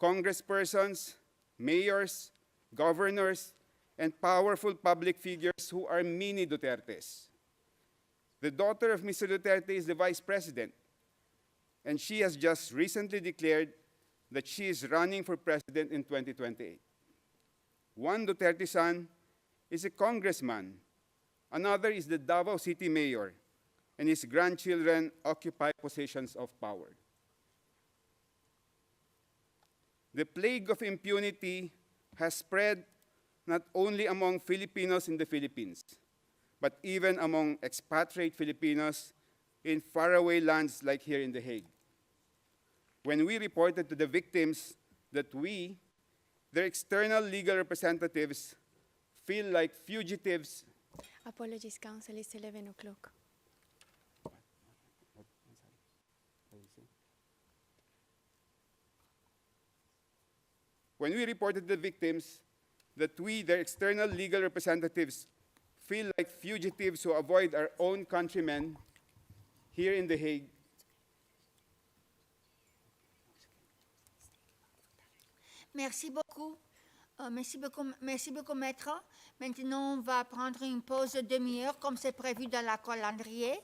congresspersons, mayors, governors, and powerful public figures who are mini Dutertes. The daughter of Mr. Duterte is the vice president, and she has just recently declared that she is running for president in 2028. One Duterte son is a congressman. Another is the Davao City mayor, and his grandchildren occupy positions of power. The plague of impunity has spread not only among Filipinos in the Philippines, but even among expatriate Filipinos in faraway lands like here in The Hague. When we reported to the victims that we, their external legal representatives, feel like fugitives. Apologies, counsel, it's 11 o'clock. When we reported to the victims that we, their external legal representatives, feel like fugitives who avoid our own countrymen here in The Hague, Merci beaucoup. Merci beaucoup, maître. Maintenant, on va prendre une pause de demi-heure, comme c'est prévu dans la calendrier,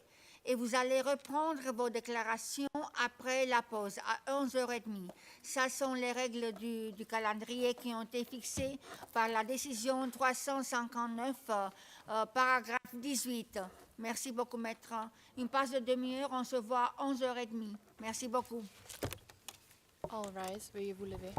et vous allez reprendre vos déclarations après la pause, à 11h30. Ça sont les règles du calendrier qui ont été fixées par la décision 359, paragraphe 18. Merci beaucoup, maître. Une pause de demi-heure, on se voit à 11h30. Merci beaucoup. All rise, veuillez vous lever.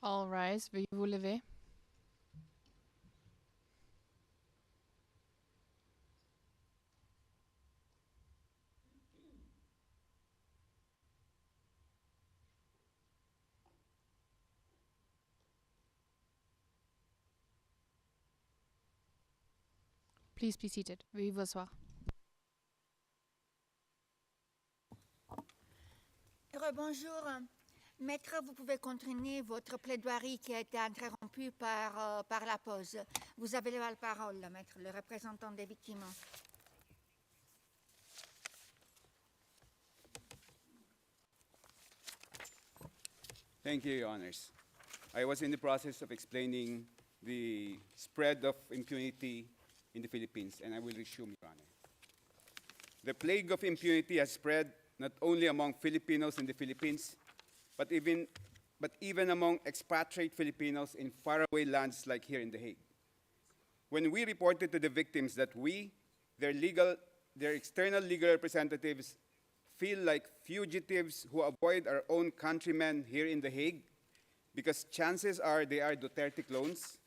All rise, veuillez vous lever. Please be seated. Veuillez vous asseoir. Bonjour. Maître, vous pouvez continuer votre plaidoirie qui a été interrompue par la pause. Vous avez la parole, maître, le représentant des victimes. Thank you, Your Honors. I was in the process of explaining the spread of impunity in the Philippines, and I will resume, Your Honor. The plague of impunity has spread not only among Filipinos in the Philippines, but even among expatriate Filipinos in faraway lands like here in The Hague. When we reported to the victims that we, their external legal representatives, feel like fugitives who avoid our own countrymen here in The Hague because chances are they are Duterte clones,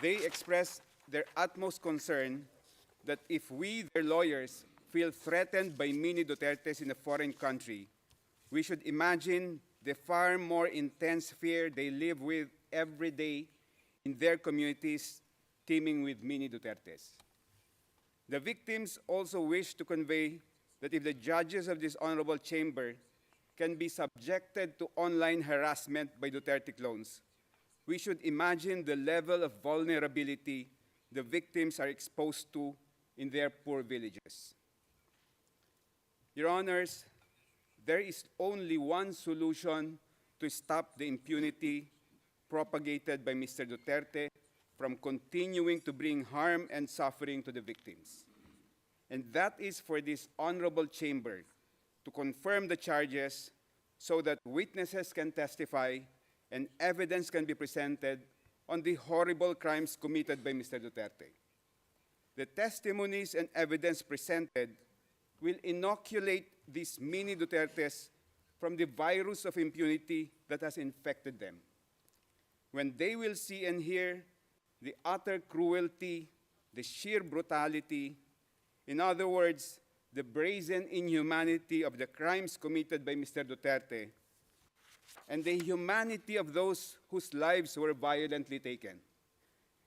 they express their utmost concern that if we, their lawyers, feel threatened by mini Dutertes in a foreign country, we should imagine the far more intense fear they live with every day in their communities teeming with mini Dutertes. The victims also wish to convey that if the judges of this honorable chamber can be subjected to online harassment by Duterte clones, we should imagine the level of vulnerability the victims are exposed to in their poor villages. Your Honors, there is only one solution to stop the impunity propagated by Mr. Duterte from continuing to bring harm and suffering to the victims. And that is for this honorable chamber to confirm the charges so that witnesses can testify and evidence can be presented on the horrible crimes committed by Mr. Duterte. The testimonies and evidence presented will inoculate these mini Dutertes from the virus of impunity that has infected them. When they will see and hear the utter cruelty, the sheer brutality, in other words, the brazen inhumanity of the crimes committed by Mr. Duterte, and the humanity of those whose lives were violently taken,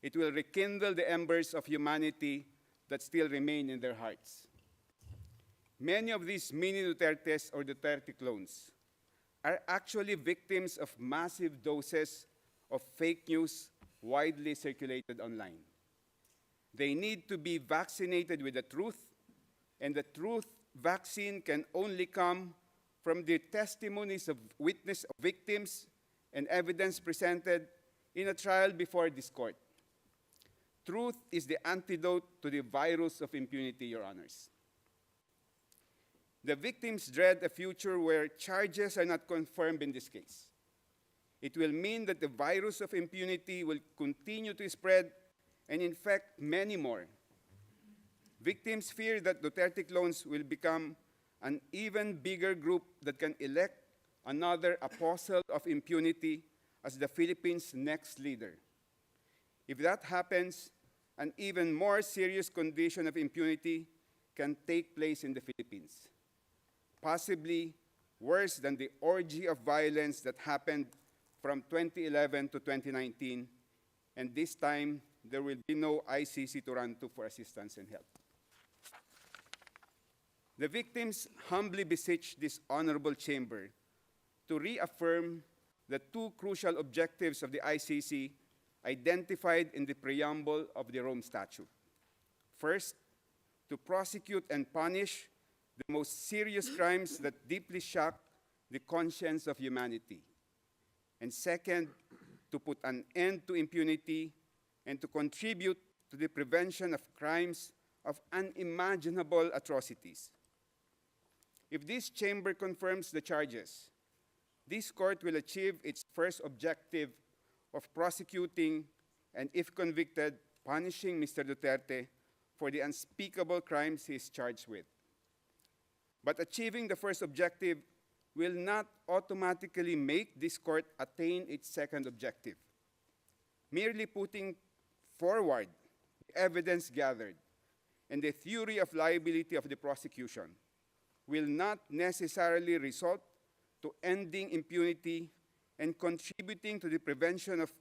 it will rekindle the embers of humanity that still remain in their hearts. Many of these mini Dutertes or Duterte clones are actually victims of massive doses of fake news widely circulated online. They need to be vaccinated with the truth, and the truth vaccine can only come from the testimonies of victims and evidence presented in a trial before this court. Truth is the antidote to the virus of impunity, Your Honors. The victims dread a future where charges are not confirmed in this case. It will mean that the virus of impunity will continue to spread and infect many more. Victims fear that Duterte clones will become an even bigger group that can elect another apostle of impunity as the Philippines' next leader. If that happens, an even more serious condition of impunity can take place in the Philippines, possibly worse than the orgy of violence that happened from 2011 to 2019, and this time there will be no iCC to run to for assistance and help. The victims humbly beseech this honorable chamber to reaffirm the two crucial objectives of the iCC identified in the preamble of the Rome Statute. First, to prosecute and punish the most serious crimes that deeply shock the conscience of humanity. And second, to put an end to impunity and to contribute to the prevention of crimes of unimaginable atrocities. If this chamber confirms the charges, this court will achieve its first objective of prosecuting and, if convicted, punishing Mr. Duterte for the unspeakable crimes he is charged with. But achieving the first objective will not automatically make this court attain its second objective. Merely putting forward the evidence gathered and the theory of liability of the prosecution will not necessarily result to ending impunity and contributing to the prevention of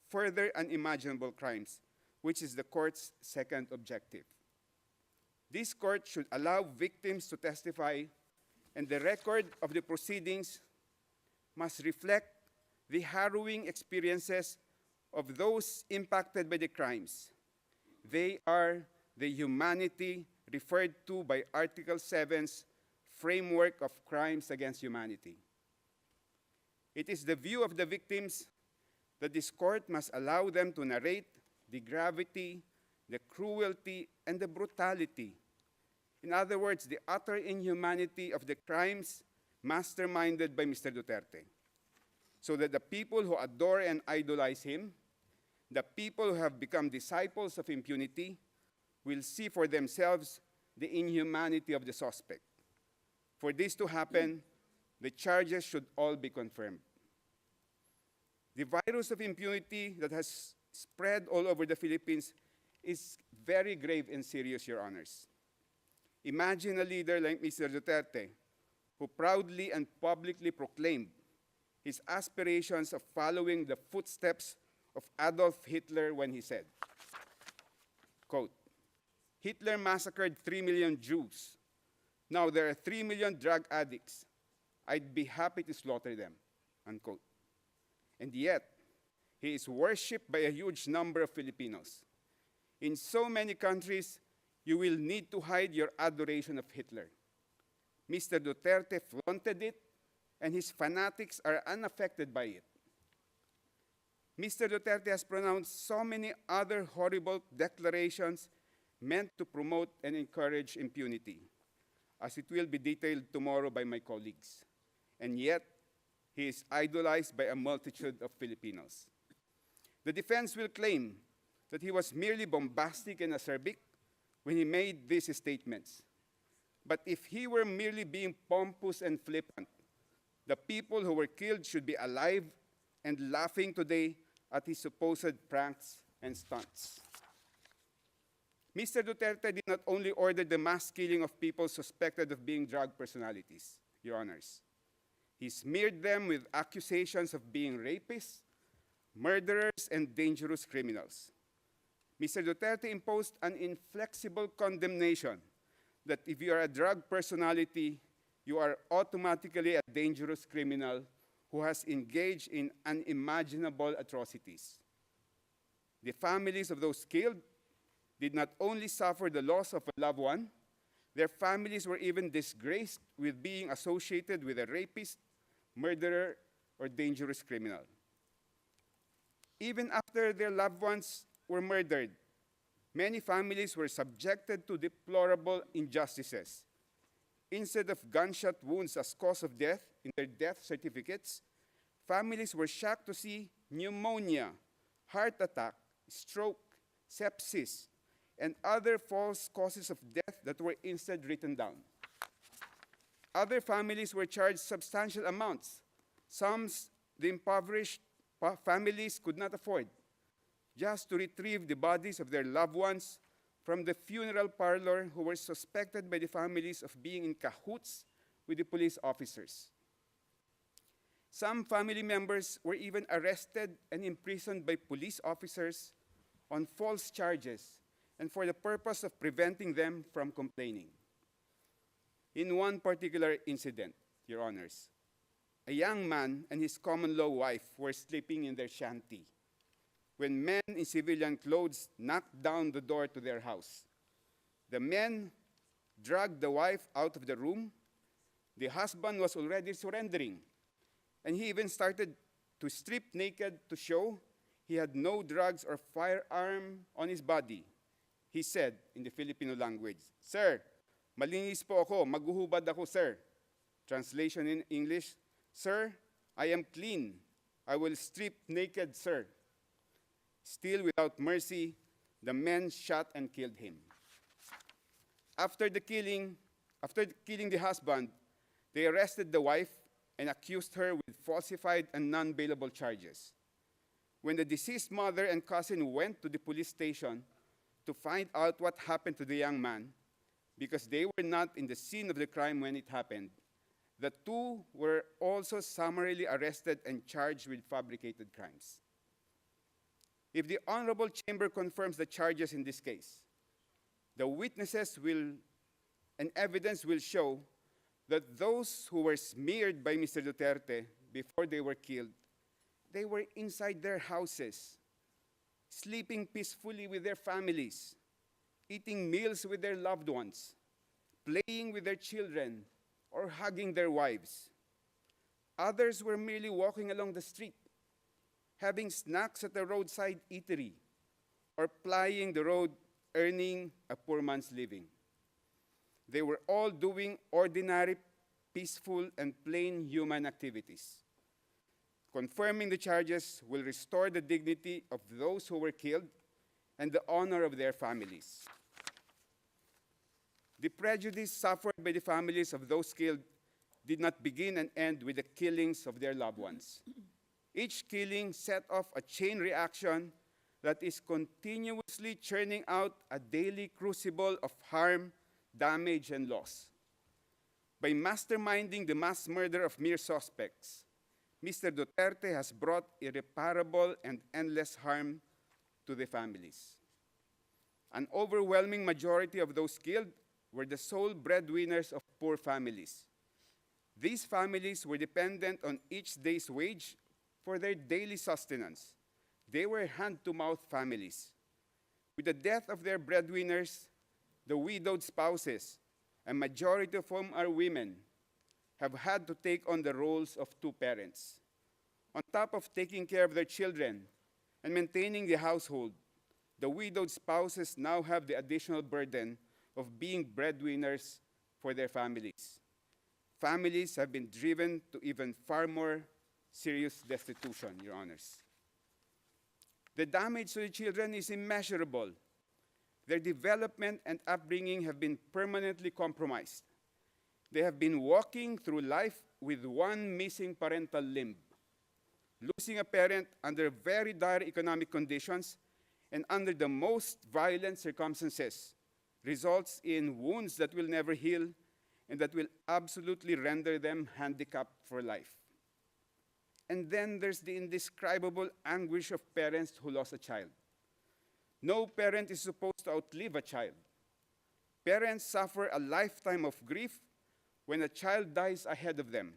further unimaginable crimes, which is the court's second objective. This court should allow victims to testify, and the record of the proceedings must reflect the harrowing experiences of those impacted by the crimes. They are the humanity referred to by Article 7's framework of crimes against humanity. It is the view of the victims that this court must allow them to narrate the gravity, the cruelty, and the brutality. In other words, the utter inhumanity of the crimes masterminded by Mr. Duterte, so that the people who adore and idolize him, the people who have become disciples of impunity, will see for themselves the inhumanity of the suspect. For this to happen, the charges should all be confirmed. The virus of impunity that has spread all over the Philippines is very grave and serious, Your Honors. Imagine a leader like Mr. Duterte, who proudly and publicly proclaimed his aspirations of following the footsteps of Adolf Hitler when he said, quote, "Hitler massacred 3 million Jews. Now there are 3 million drug addicts. I'd be happy to slaughter them," unquote. And yet, he is worshipped by a huge number of Filipinos. In so many countries, you will need to hide your adoration of Hitler. Mr. Duterte flaunted it, and his fanatics are unaffected by it. Mr. Duterte has pronounced so many other horrible declarations meant to promote and encourage impunity, as it will be detailed tomorrow by my colleagues. And yet, he is idolized by a multitude of Filipinos. The defense will claim that he was merely bombastic and acerbic when he made these statements. But if he were merely being pompous and flippant, the people who were killed should be alive and laughing today at his supposed pranks and stunts. Mr. Duterte did not only order the mass killing of people suspected of being drug personalities, Your Honors. He smeared them with accusations of being rapists, murderers, and dangerous criminals. Mr. Duterte imposed an inflexible condemnation that if you are a drug personality, you are automatically a dangerous criminal who has engaged in unimaginable atrocities. The families of those killed did not only suffer the loss of a loved one, their families were even disgraced with being associated with a rapist, murderer, or dangerous criminal. Even after their loved ones were murdered, many families were subjected to deplorable injustices. Instead of gunshot wounds as cause of death in their death certificates, families were shocked to see pneumonia, heart attack, stroke, sepsis, and other false causes of death that were instead written down. Other families were charged substantial amounts. Some the impoverished families could not afford, just to retrieve the bodies of their loved ones from the funeral parlor who were suspected by the families of being in cahoots with the police officers. Some family members were even arrested and imprisoned by police officers on false charges and for the purpose of preventing them from complaining. In one particular incident, Your Honors, a young man and his common-law wife were sleeping in their shanty when men in civilian clothes knocked down the door to their house. The men dragged the wife out of the room. The husband was already surrendering, and he even started to strip naked to show he had no drugs or firearm on his body. He said in the Filipino language, "Sir, malinis po ako, maghuhubad ako, sir." Translation in English, "Sir, I am clean. I will strip naked, sir." Still without mercy, the men shot and killed him. After killing the husband, they arrested the wife and accused her with falsified and non-bailable charges. When the deceased mother and cousin went to the police station to find out what happened to the young man, because they were not in the scene of the crime when it happened, the two were also summarily arrested and charged with fabricated crimes. If the Honorable Chamber confirms the charges in this case, the witnesses and evidence will show that those who were smeared by Mr. Duterte before they were killed, they were inside their houses, sleeping peacefully with their families, eating meals with their loved ones, playing with their children, or hugging their wives. Others were merely walking along the street, having snacks at a roadside eatery, or plying the road, earning a poor man's living. They were all doing ordinary, peaceful, and plain human activities. Confirming the charges will restore the dignity of those who were killed and the honor of their families. The prejudice suffered by the families of those killed did not begin and end with the killings of their loved ones. Each killing set off a chain reaction that is continuously churning out a daily crucible of harm, damage, and loss. By masterminding the mass murder of mere suspects, Mr. Duterte has brought irreparable and endless harm to the families. An overwhelming majority of those killed were the sole breadwinners of poor families. These families were dependent on each day's wage for their daily sustenance. They were hand-to-mouth families. With the death of their breadwinners, the widowed spouses, a majority of whom are women, have had to take on the roles of two parents. On top of taking care of their children and maintaining the household, the widowed spouses now have the additional burden of being breadwinners for their families. Families have been driven to even far more serious destitution, Your Honors. The damage to the children is immeasurable. Their development and upbringing have been permanently compromised. They have been walking through life with one missing parental limb. Losing a parent under very dire economic conditions and under the most violent circumstances results in wounds that will never heal and that will absolutely render them handicapped for life. And then there's the indescribable anguish of parents who lost a child. No parent is supposed to outlive a child. Parents suffer a lifetime of grief when a child dies ahead of them,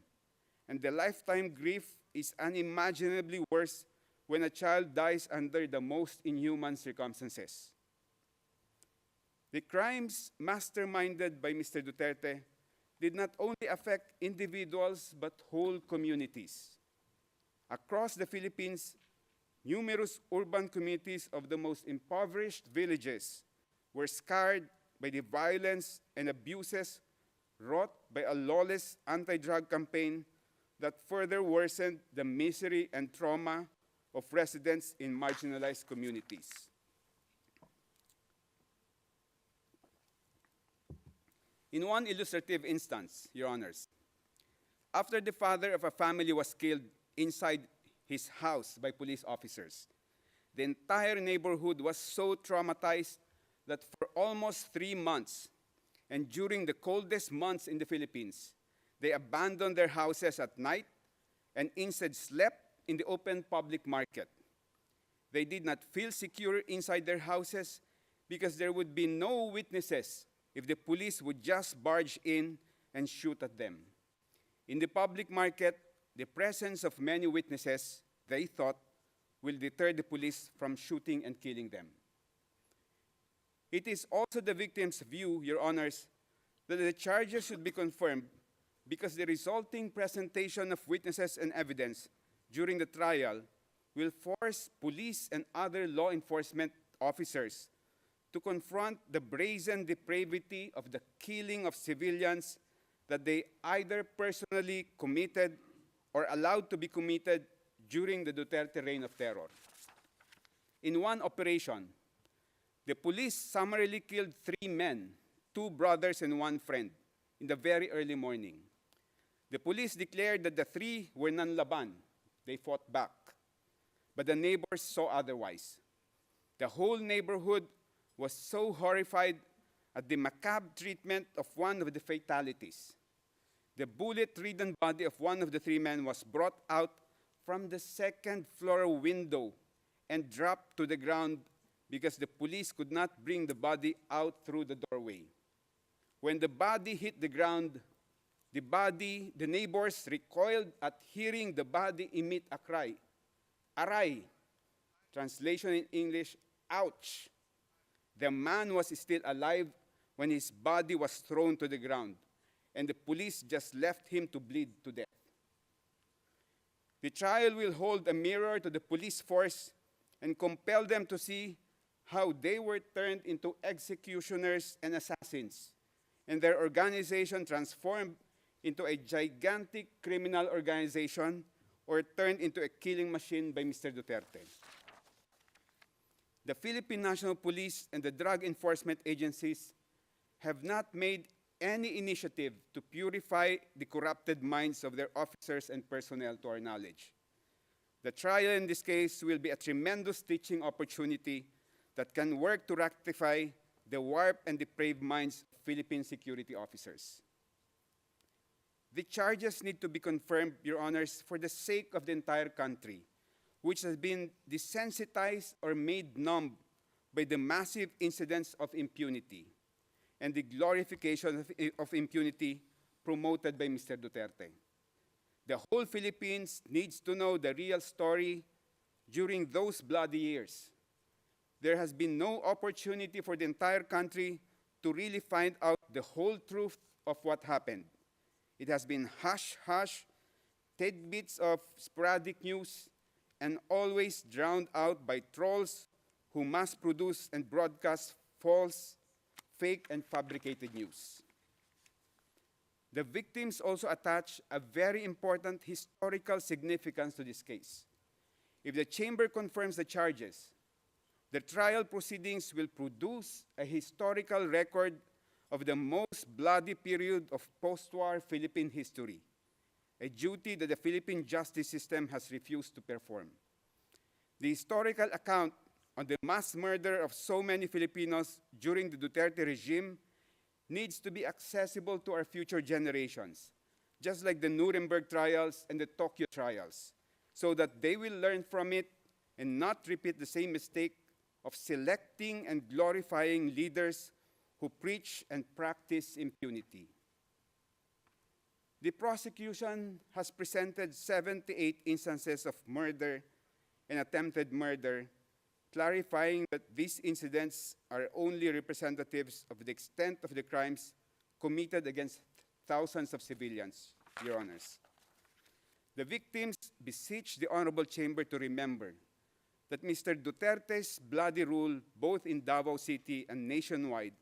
and the lifetime grief is unimaginably worse when a child dies under the most inhuman circumstances. The crimes masterminded by Mr. Duterte did not only affect individuals but whole communities. Across the Philippines, numerous urban communities of the most impoverished villages were scarred by the violence and abuses wrought by a lawless anti-drug campaign that further worsened the misery and trauma of residents in marginalized communities. In one illustrative instance, Your Honors, after the father of a family was killed inside his house by police officers, the entire neighborhood was so traumatized that for almost 3 months, and during the coldest months in the Philippines, they abandoned their houses at night and instead slept in the open public market. They did not feel secure inside their houses because there would be no witnesses if the police would just barge in and shoot at them. In the public market, the presence of many witnesses, they thought, will deter the police from shooting and killing them. It is also the victim's view, Your Honors, that the charges should be confirmed because the resulting presentation of witnesses and evidence during the trial will force police and other law enforcement officers to confront the brazen depravity of the killing of civilians that they either personally committed or allowed to be committed during the Duterte reign of terror. In one operation, the police summarily killed 3 men, 2 brothers and 1 friend, in the very early morning. The police declared that the 3 were nanlaban. They fought back. But the neighbors saw otherwise. The whole neighborhood was so horrified at the macabre treatment of one of the fatalities. The bullet-ridden body of one of the 3 men was brought out from the 2nd floor window and dropped to the ground because the police could not bring the body out through the doorway. When the body hit the ground, the neighbors recoiled at hearing the body emit a cry. Aray. Translation in English, ouch. The man was still alive when his body was thrown to the ground, and the police just left him to bleed to death. The trial will hold a mirror to the police force and compel them to see how they were turned into executioners and assassins, and their organization transformed into a gigantic criminal organization or turned into a killing machine by Mr. Duterte. The Philippine National Police and the drug enforcement agencies have not made any initiative to purify the corrupted minds of their officers and personnel to our knowledge. The trial in this case will be a tremendous teaching opportunity that can work to rectify the warped and depraved minds of Philippine security officers. The charges need to be confirmed, Your Honors, for the sake of the entire country, which has been desensitized or made numb by the massive incidents of impunity and the glorification of impunity promoted by Mr. Duterte. The whole Philippines needs to know the real story during those bloody years. There has been no opportunity for the entire country to really find out the whole truth of what happened. It has been hush-hush, tidbits of sporadic news, and always drowned out by trolls who mass produce and broadcast false, fake, and fabricated news. The victims also attach a very important historical significance to this case. If the chamber confirms the charges, the trial proceedings will produce a historical record of the most bloody period of post-war Philippine history, a duty that the Philippine justice system has refused to perform. The historical account on the mass murder of so many Filipinos during the Duterte regime needs to be accessible to our future generations, just like the Nuremberg trials and the Tokyo trials, so that they will learn from it and not repeat the same mistake of selecting and glorifying leaders who preach and practice impunity. The prosecution has presented 78 instances of murder and attempted murder, clarifying that these incidents are only representatives of the extent of the crimes committed against thousands of civilians, Your Honors. The victims beseech the Honorable Chamber to remember that Mr. Duterte's bloody rule, both in Davao City and nationwide,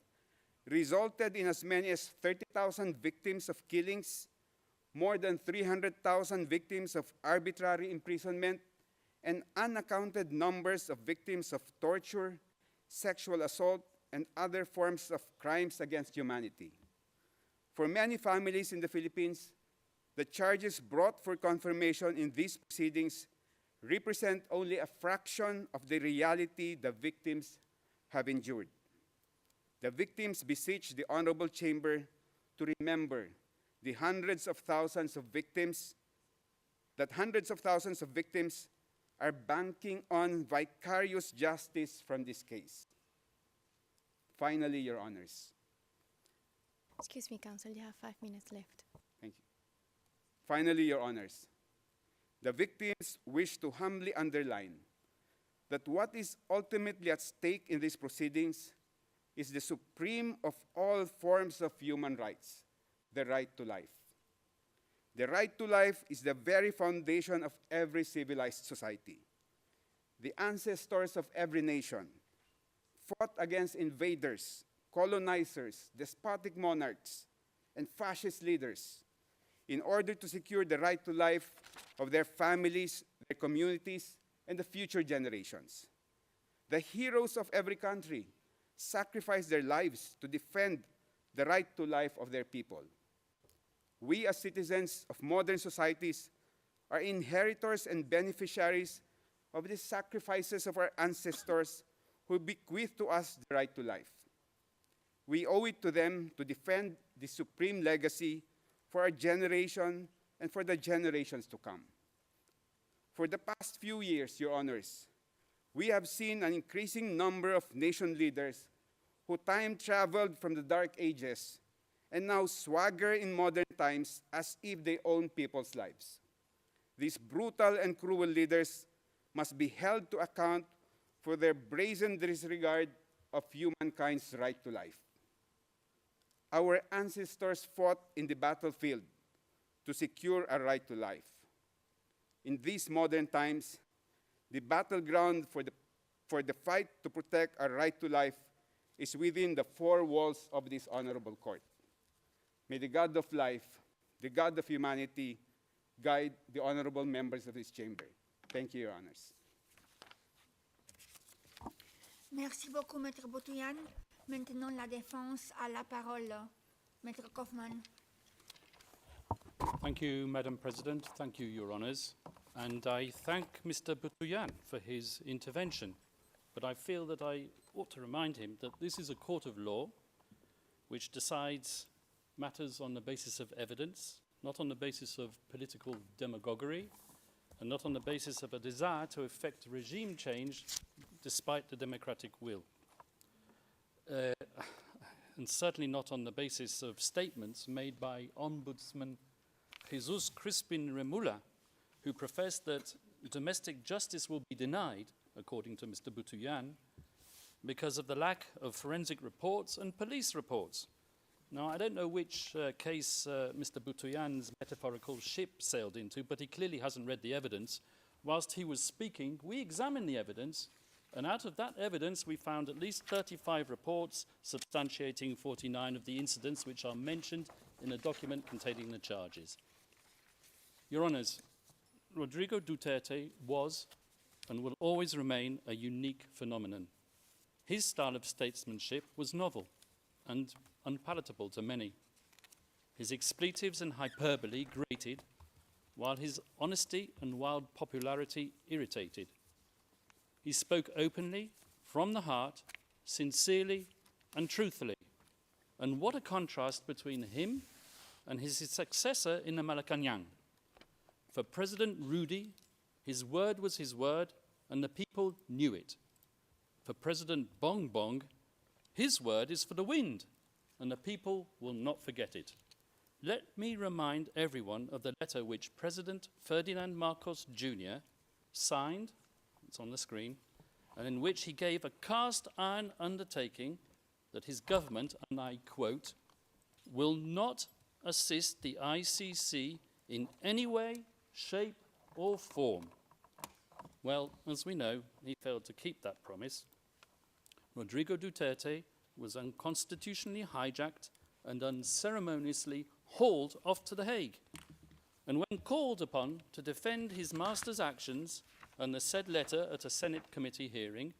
resulted in as many as 30,000 victims of killings, more than 300,000 victims of arbitrary imprisonment, and unaccounted numbers of victims of torture, sexual assault, and other forms of crimes against humanity. For many families in the Philippines, the charges brought for confirmation in these proceedings represent only a fraction of the reality the victims have endured. The victims beseech the Honorable Chamber to remember the hundreds of thousands of victims are banking on vicarious justice from this case. Finally, Your Honors. Excuse me, Counsel, you have 5 minutes left. Thank you. Finally, Your Honors, the victims wish to humbly underline that what is ultimately at stake in these proceedings is the supreme of all forms of human rights, the right to life. The right to life is the very foundation of every civilized society. The ancestors of every nation fought against invaders, colonizers, despotic monarchs, and fascist leaders in order to secure the right to life of their families, their communities, and the future generations. The heroes of every country sacrificed their lives to defend the right to life of their people. We as citizens of modern societies are inheritors and beneficiaries of the sacrifices of our ancestors who bequeathed to us the right to life. We owe it to them to defend the supreme legacy for our generation and for the generations to come. For the past few years, Your Honors, we have seen an increasing number of nation leaders who time-traveled from the Dark Ages and now swagger in modern times as if they own people's lives. These brutal and cruel leaders must be held to account for their brazen disregard of humankind's right to life. Our ancestors fought in the battlefield to secure a right to life. In these modern times, the battleground for the fight to protect our right to life is within the four walls of this honorable court. May the God of life, the God of humanity, guide the honorable members of this chamber. Thank you, Your Honors. Merci beaucoup, Maître Boutouyan. Maintenant, la défense a la parole. Maître Kaufmann. Thank you, Madam President. Thank you, Your Honours. And I thank Mr. Boutouyan for his intervention. But I feel that I ought to remind him that this is a court of law which decides matters on the basis of evidence, not on the basis of political demagoguery, and not on the basis of a desire to effect regime change despite the democratic will. And certainly not on the basis of statements made by Ombudsman Jesus Crispin Remula, who professed that domestic justice will be denied, according to Mr. Boutouyan, because of the lack of forensic reports and police reports. Now, I don't know which case Mr. Boutouyan's metaphorical ship sailed into, but he clearly hasn't read the evidence. Whilst he was speaking, we examined the evidence, and out of that evidence, we found at least 35 reports substantiating 49 of the incidents which are mentioned in a document containing the charges. Your Honours, Rodrigo Duterte was and will always remain a unique phenomenon. His style of statesmanship was novel and unpalatable to many. His expletives and hyperbole grated, while his honesty and wild popularity irritated. He spoke openly, from the heart, sincerely and truthfully. And what a contrast between him and his successor in the Malacanang. For President Rudy, his word was his word, and the people knew it. For President Bong Bong, his word is for the wind, and the people will not forget it. Let me remind everyone of the letter which President Ferdinand Marcos Jr. signed, it's on the screen, and in which he gave a cast-iron undertaking that his government, and I quote, will not assist the ICC in any way, shape, or form. Well, as we know, he failed to keep that promise. Rodrigo Duterte was unconstitutionally hijacked and unceremoniously hauled off to The Hague. And when called upon to defend his master's actions and the said letter at a Senate committee hearing,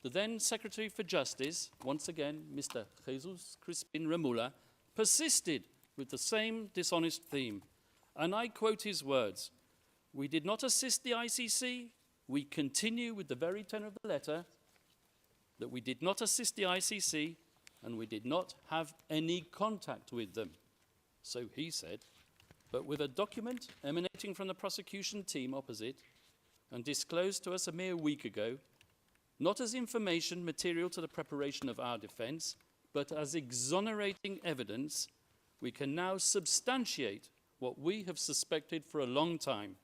the then Secretary for Justice, once again Mr. Jesus Crispin Remula, persisted with the same dishonest theme. And I quote his words, "We did not assist the ICC. We continue with the very tenor of the letter, that we did not assist the ICC and we did not have any contact with them." So he said, but with a document emanating from the prosecution team opposite, and disclosed to us a mere week ago, not as information material to the preparation of our defence, but as exonerating evidence, we can now substantiate what we have suspected for a long time.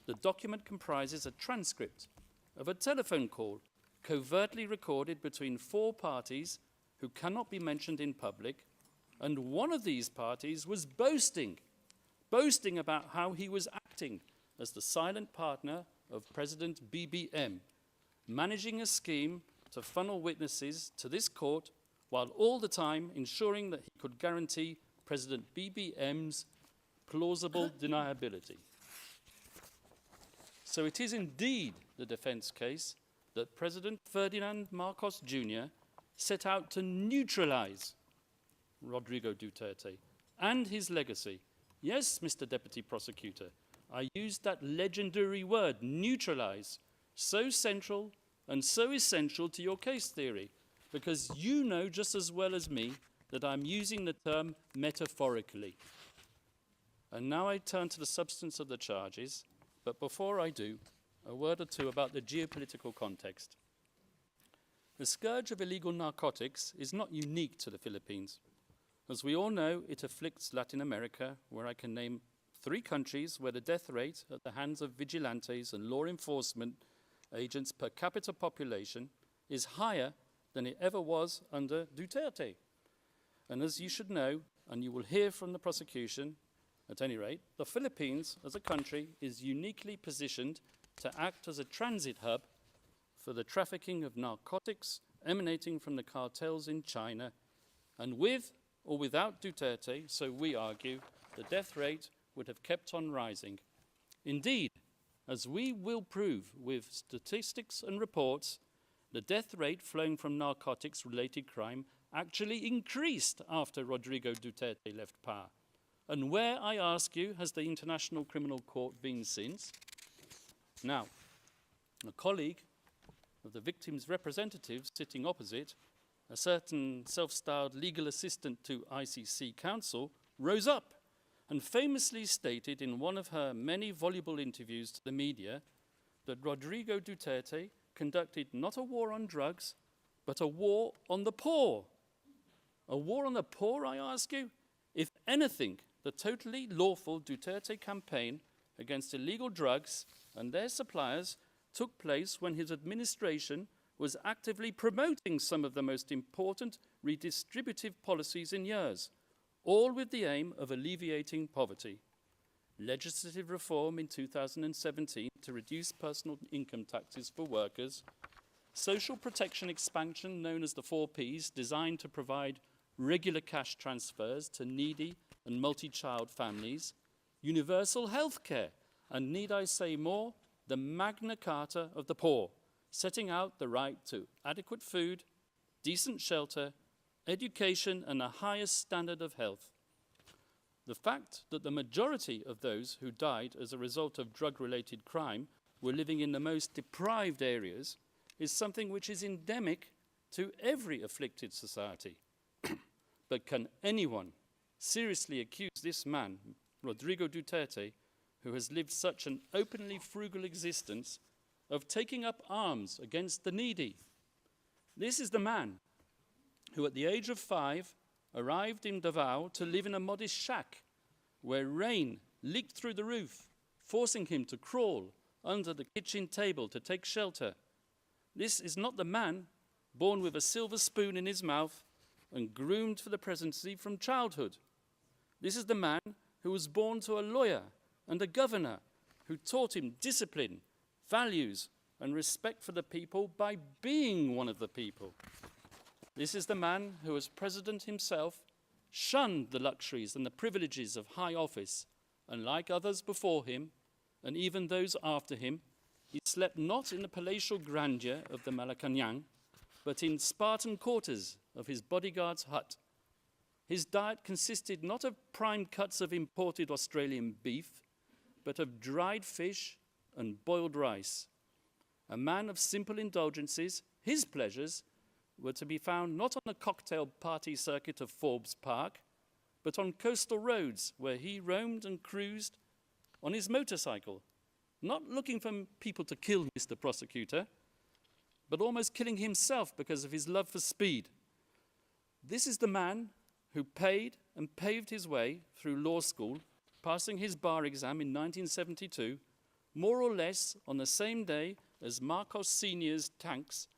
The document comprises a transcript of a telephone call covertly recorded between 4 parties who cannot be mentioned in public, and one of these parties was boasting about how he was acting as the silent partner of President BBM, managing a scheme to funnel witnesses to this court while all the time ensuring that he could guarantee President BBM's plausible deniability. So it is indeed the defence case that President Ferdinand Marcos Jr. set out to neutralise Rodrigo Duterte and his legacy. Yes, Mr. Deputy Prosecutor, I used that legendary word, neutralise, so central and so essential to your case theory, because you know just as well as me that I'm using the term metaphorically. And now I turn to the substance of the charges, but before I do, a word or two about the geopolitical context. The scourge of illegal narcotics is not unique to the Philippines. As we all know, it afflicts Latin America, where I can name 3 countries where the death rate at the hands of vigilantes and law enforcement agents per capita population is higher than it ever was under Duterte. And as you should know, and you will hear from the prosecution, at any rate, the Philippines as a country is uniquely positioned to act as a transit hub for the trafficking of narcotics emanating from the cartels in China. And with or without Duterte, so we argue, the death rate would have kept on rising. Indeed, as we will prove with statistics and reports, the death rate flowing from narcotics-related crime actually increased after Rodrigo Duterte left power. And where, I ask you, has the International Criminal Court been since? Now, a colleague of the victim's representative sitting opposite, a certain self-styled legal assistant to iCC counsel, rose up and famously stated in one of her many voluble interviews to the media that Rodrigo Duterte conducted not a war on drugs, but a war on the poor. A war on the poor, I ask you? If anything, the totally lawful Duterte campaign against illegal drugs and their suppliers took place when his administration was actively promoting some of the most important redistributive policies in years, all with the aim of alleviating poverty. Legislative reform in 2017 to reduce personal income taxes for workers, social protection expansion known as the 4 Ps, designed to provide regular cash transfers to needy and multi-child families, universal health care, and need I say more, the Magna Carta of the poor, setting out the right to adequate food, decent shelter, education, and the highest standard of health. The fact that the majority of those who died as a result of drug-related crime were living in the most deprived areas is something which is endemic to every afflicted society. But can anyone seriously accuse this man, Rodrigo Duterte, who has lived such an openly frugal existence, of taking up arms against the needy? This is the man who at the age of 5 arrived in Davao to live in a modest shack where rain leaked through the roof, forcing him to crawl under the kitchen table to take shelter. This is not the man born with a silver spoon in his mouth and groomed for the presidency from childhood. This is the man who was born to a lawyer and a governor who taught him discipline, values, and respect for the people by being one of the people. This is the man who, as president himself, shunned the luxuries and the privileges of high office, and like others before him, and even those after him, he slept not in the palatial grandeur of the Malacanang, but in Spartan quarters of his bodyguard's hut. His diet consisted not of prime cuts of imported Australian beef, but of dried fish and boiled rice. A man of simple indulgences, his pleasures were to be found not on the cocktail party circuit of Forbes Park, but on coastal roads where he roamed and cruised on his motorcycle, not looking for people to kill Mr. Prosecutor, but almost killing himself because of his love for speed. This is the man who paid and paved his way through law school, passing his bar exam in 1972, more or less on the same day as Marcos Sr.'s tanks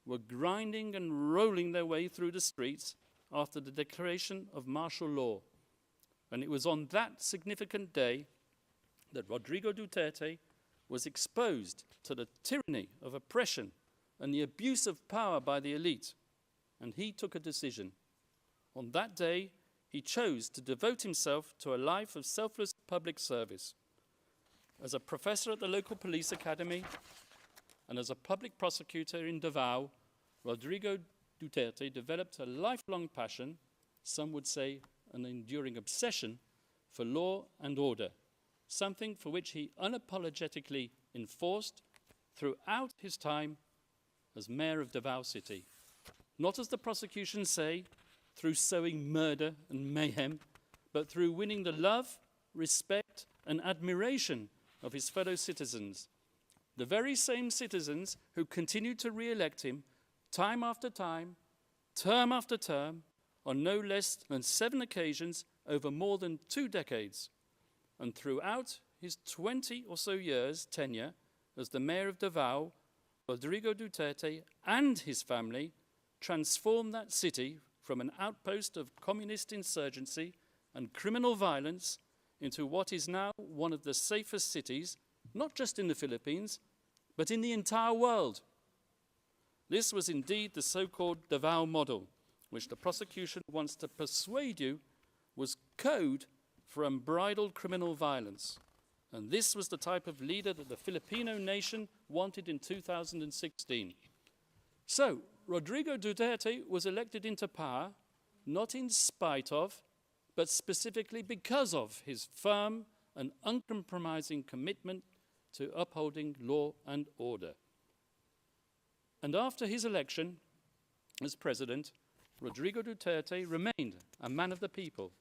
were grinding and rolling their way through the streets after the declaration of martial law. And it was on that significant day that Rodrigo Duterte was exposed to the tyranny of oppression and the abuse of power by the elite. And he took a decision. On that day, he chose to devote himself to a life of selfless public service. As a professor at the local police academy and as a public prosecutor in Davao, Rodrigo Duterte developed a lifelong passion, some would say an enduring obsession, for law and order, something for which he unapologetically enforced throughout his time as mayor of Davao City. Not, as the prosecution say, through sowing murder and mayhem, but through winning the love, respect, and admiration of his fellow citizens, the very same citizens who continued to re-elect him time after time, term after term, on no less than 7 occasions over more than 2 decades. And throughout his 20 or so years tenure as the mayor of Davao, Rodrigo Duterte and his family transformed that city from an outpost of communist insurgency and criminal violence into what is now one of the safest cities, not just in the Philippines, but in the entire world. This was indeed the so-called Davao model, which the prosecution wants to persuade you was code for unbridled criminal violence. And this was the type of leader that the Filipino nation wanted in 2016. So, Rodrigo Duterte was elected into power, not in spite of, but specifically because of his firm and uncompromising commitment to upholding law and order. And after his election as president, Rodrigo Duterte remained a man of the people,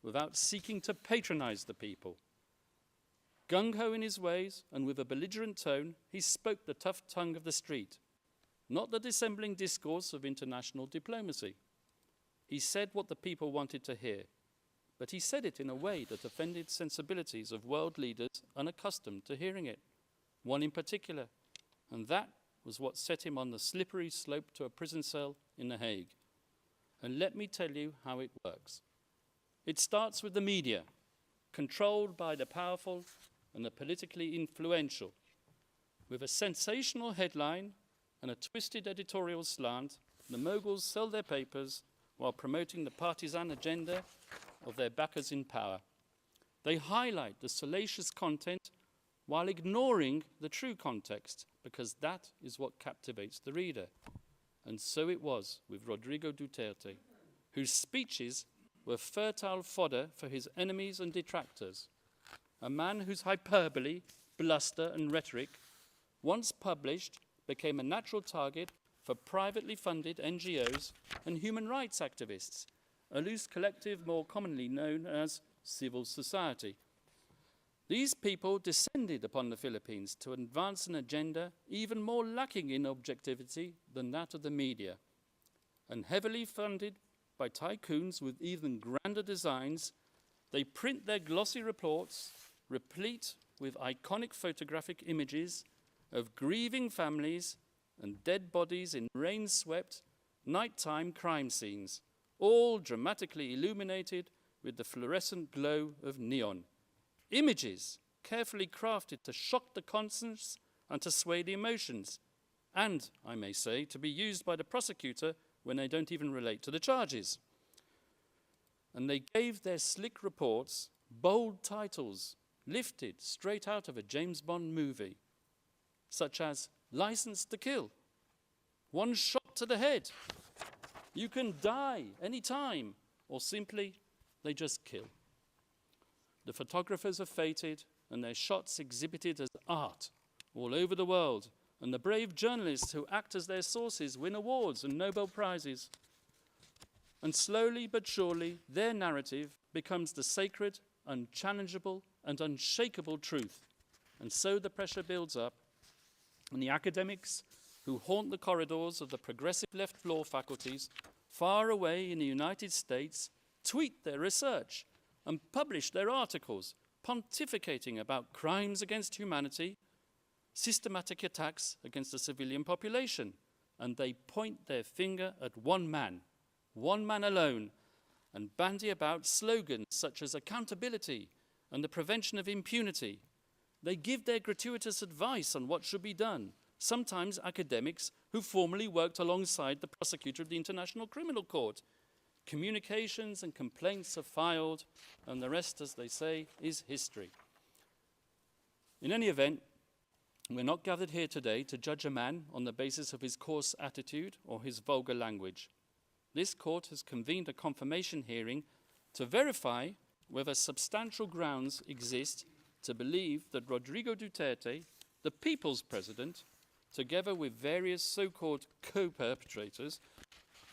without seeking to patronize the people. Gung-ho in his ways and with a belligerent tone, he spoke the tough tongue of the street, not the dissembling discourse of international diplomacy. He said what the people wanted to hear, but he said it in a way that offended sensibilities of world leaders unaccustomed to hearing it, one in particular, and that was what set him on the slippery slope to a prison cell in The Hague. And let me tell you how it works. It starts with the media, controlled by the powerful and the politically influential. With a sensational headline and a twisted editorial slant, the moguls sell their papers while promoting the partisan agenda of their backers in power. They highlight the salacious content while ignoring the true context, because that is what captivates the reader. And so it was with Rodrigo Duterte, whose speeches were fertile fodder for his enemies and detractors. A man whose hyperbole, bluster, and rhetoric, once published, became a natural target for privately funded NGOs and human rights activists, a loose collective more commonly known as civil society. These people descended upon the Philippines to advance an agenda even more lacking in objectivity than that of the media, and heavily funded by tycoons with even grander designs, they print their glossy reports, replete with iconic photographic images of grieving families and dead bodies in rain-swept, nighttime crime scenes, all dramatically illuminated with the fluorescent glow of neon. Images carefully crafted to shock the conscience and to sway the emotions, and, I may say, to be used by the prosecutor when they don't even relate to the charges. And they gave their slick reports bold titles lifted straight out of a James Bond movie, such as License to Kill, One Shot to the Head, You Can Die Anytime, or simply, They Just Kill. The photographers are fated and their shots exhibited as art all over the world, and the brave journalists who act as their sources win awards and Nobel Prizes. And slowly but surely, their narrative becomes the sacred, unchallengeable, and unshakable truth. And so the pressure builds up, and the academics who haunt the corridors of the progressive left law faculties far away in the United States tweet their research and publish their articles pontificating about crimes against humanity, systematic attacks against the civilian population, and they point their finger at one man alone, and bandy about slogans such as accountability and the prevention of impunity. They give their gratuitous advice on what should be done, sometimes academics who formerly worked alongside the prosecutor of the International Criminal Court. Communications and complaints are filed, and the rest, as they say, is history. In any event, we're not gathered here today to judge a man on the basis of his coarse attitude or his vulgar language. This court has convened a confirmation hearing to verify whether substantial grounds exist to believe that Rodrigo Duterte, the people's president, together with various so-called co-perpetrators,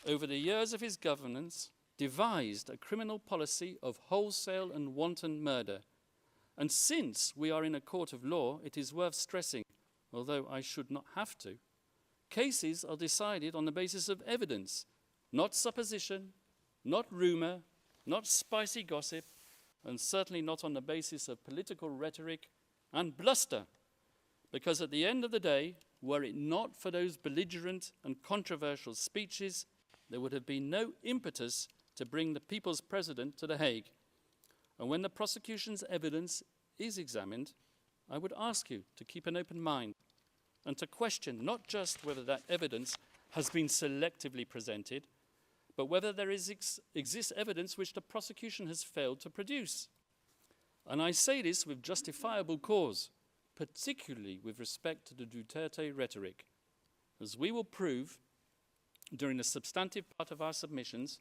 over the years of his governance, devised a criminal policy of wholesale and wanton murder. And since we are in a court of law, it is worth stressing, although I should not have to, cases are decided on the basis of evidence, not supposition, not rumor, not spicy gossip, and certainly not on the basis of political rhetoric and bluster. Because at the end of the day, were it not for those belligerent and controversial speeches, there would have been no impetus to bring the people's president to The Hague. And when the prosecution's evidence is examined, I would ask you to keep an open mind and to question not just whether that evidence has been selectively presented, but whether there exists evidence which the prosecution has failed to produce. And I say this with justifiable cause, particularly with respect to the Duterte rhetoric, as we will prove during the substantive part of our submissions.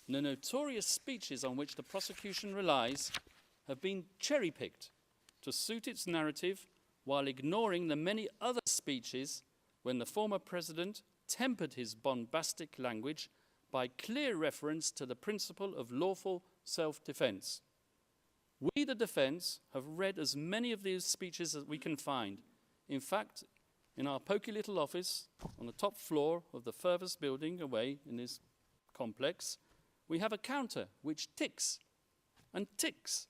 The notorious speeches on which the prosecution relies have been cherry-picked to suit its narrative, while ignoring the many other speeches when the former president tempered his bombastic language by clear reference to the principle of lawful self-defense. We, the defense, have read as many of these speeches as we can find. In fact, in our poky little office on the top floor of the furthest building away in this complex, we have a counter which ticks and ticks.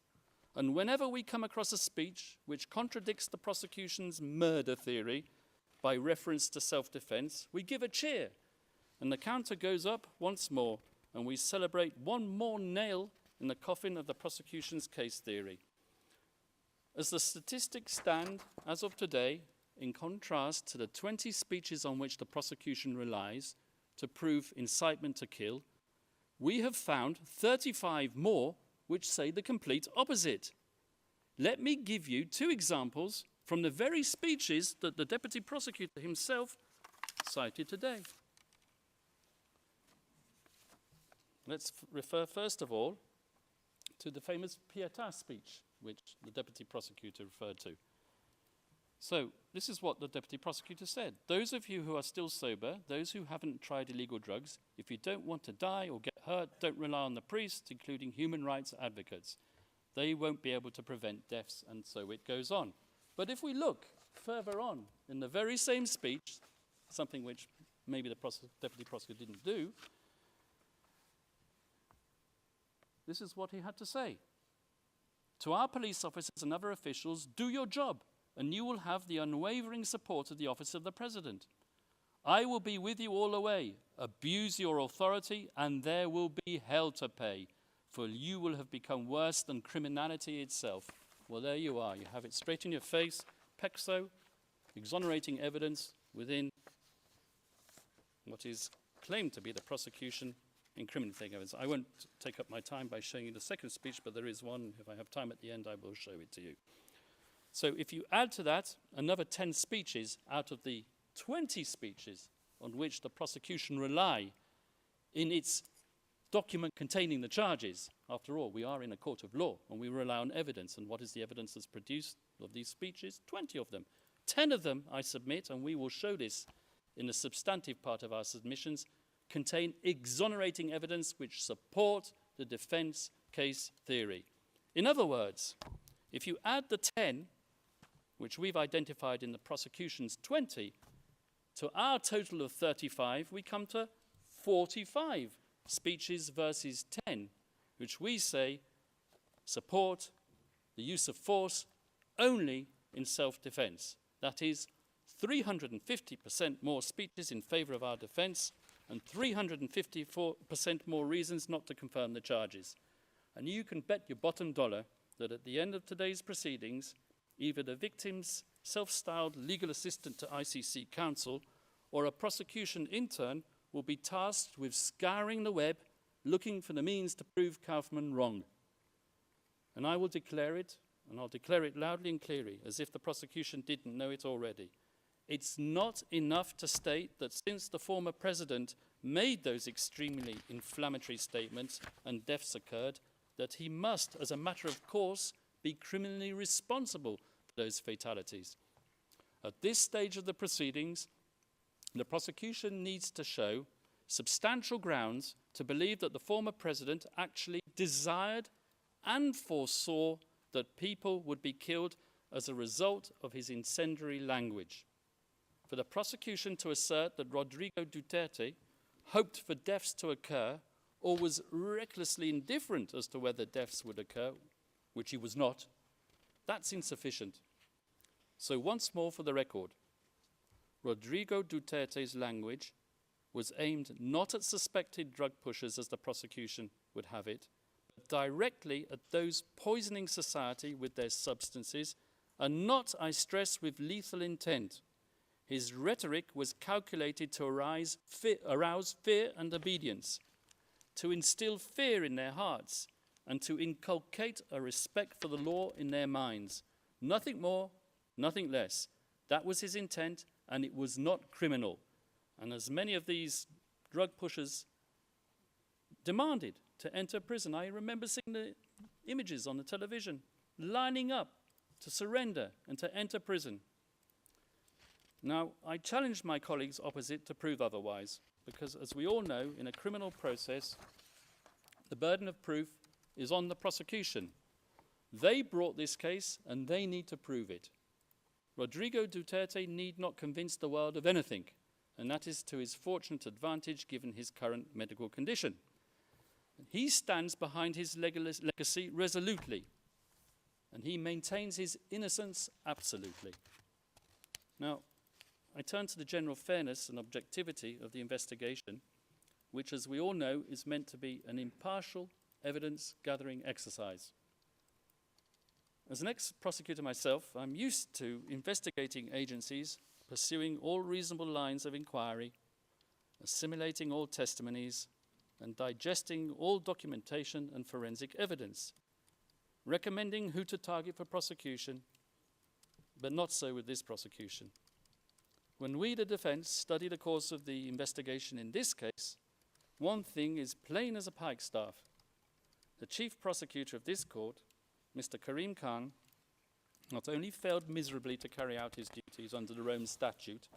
And whenever we come across a speech which contradicts the prosecution's murder theory by reference to self-defense, we give a cheer. And the counter goes up once more, and we celebrate one more nail in the coffin of the prosecution's case theory. As the statistics stand as of today, in contrast to the 20 speeches on which the prosecution relies to prove incitement to kill, we have found 35 more which say the complete opposite. Let me give you 2 examples from the very speeches that the deputy prosecutor himself cited today. Let's refer first of all to the famous Pietà speech, which the deputy prosecutor referred to. So, this is what the deputy prosecutor said. Those of you who are still sober, those who haven't tried illegal drugs, if you don't want to die or get hurt, don't rely on the priests, including human rights advocates. They won't be able to prevent deaths, and so it goes on. But if we look further on in the very same speech, something which maybe the deputy prosecutor didn't do, this is what he had to say. To our police officers and other officials, do your job, and you will have the unwavering support of the office of the president. I will be with you all the way. Abuse your authority, and there will be hell to pay, for you will have become worse than criminality itself. Well, there you are. You have it straight in your face. Pexo, exonerating evidence within what is claimed to be the prosecution incriminating evidence. I won't take up my time by showing you the second speech, but there is one. If I have time at the end, I will show it to you. So if you add to that another 10 speeches out of the 20 speeches on which the prosecution rely in its document containing the charges, after all, we are in a court of law and we rely on evidence. And what is the evidence that's produced of these speeches? 20 of them. 10 of them, I submit, and we will show this in the substantive part of our submissions, contain exonerating evidence which support the defense case theory. In other words, if you add the 10 which we've identified in the prosecution's 20, to our total of 35, we come to 45 speeches versus 10, which we say support the use of force only in self-defense. That is 350% more speeches in favor of our defense and 354% more reasons not to confirm the charges. And you can bet your bottom dollar that at the end of today's proceedings, either the victim's self-styled legal assistant to ICC counsel or a prosecution intern will be tasked with scouring the web, looking for the means to prove Kaufman wrong. And I will declare it, and I'll declare it loudly and clearly, as if the prosecution didn't know it already. It's not enough to state that since the former president made those extremely inflammatory statements and deaths occurred, that he must, as a matter of course, be criminally responsible for those fatalities. At this stage of the proceedings, the prosecution needs to show substantial grounds to believe that the former president actually desired and foresaw that people would be killed as a result of his incendiary language. For the prosecution to assert that Rodrigo Duterte hoped for deaths to occur or was recklessly indifferent as to whether deaths would occur, which he was not, that's insufficient. So once more for the record, Rodrigo Duterte's language was aimed not at suspected drug pushers as the prosecution would have it, but directly at those poisoning society with their substances, and not, I stress, with lethal intent. His rhetoric was calculated to arouse fear and obedience, to instill fear in their hearts, and to inculcate a respect for the law in their minds. Nothing more, nothing less. That was his intent, and it was not criminal. And as many of these drug pushers demanded to enter prison, I remember seeing the images on the television, lining up to surrender and to enter prison. Now, I challenge my colleagues opposite to prove otherwise, because as we all know, in a criminal process, the burden of proof is on the prosecution. They brought this case and they need to prove it. Rodrigo Duterte need not convince the world of anything, and that is to his fortunate advantage given his current medical condition. He stands behind his legacy resolutely, and he maintains his innocence absolutely. Now, I turn to the general fairness and objectivity of the investigation, which, as we all know, is meant to be an impartial evidence-gathering exercise. As an ex-prosecutor myself, I'm used to investigating agencies pursuing all reasonable lines of inquiry, assimilating all testimonies, and digesting all documentation and forensic evidence, recommending who to target for prosecution, but not so with this prosecution. When we, the defense, study the course of the investigation in this case, one thing is plain as a pikestaff. The chief prosecutor of this court, Mr. Karim Khan, not only failed miserably to carry out his duties under the Rome Statute,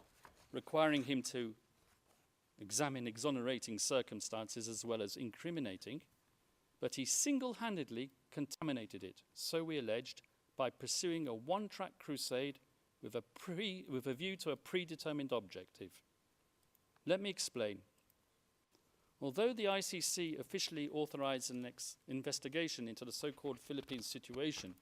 requiring him to examine exonerating circumstances as well as incriminating, but he single-handedly contaminated it, so we alleged, by pursuing a one-track crusade with a view to a predetermined objective. Let me explain. Although the iCC officially authorized an investigation into the so-called Philippines situation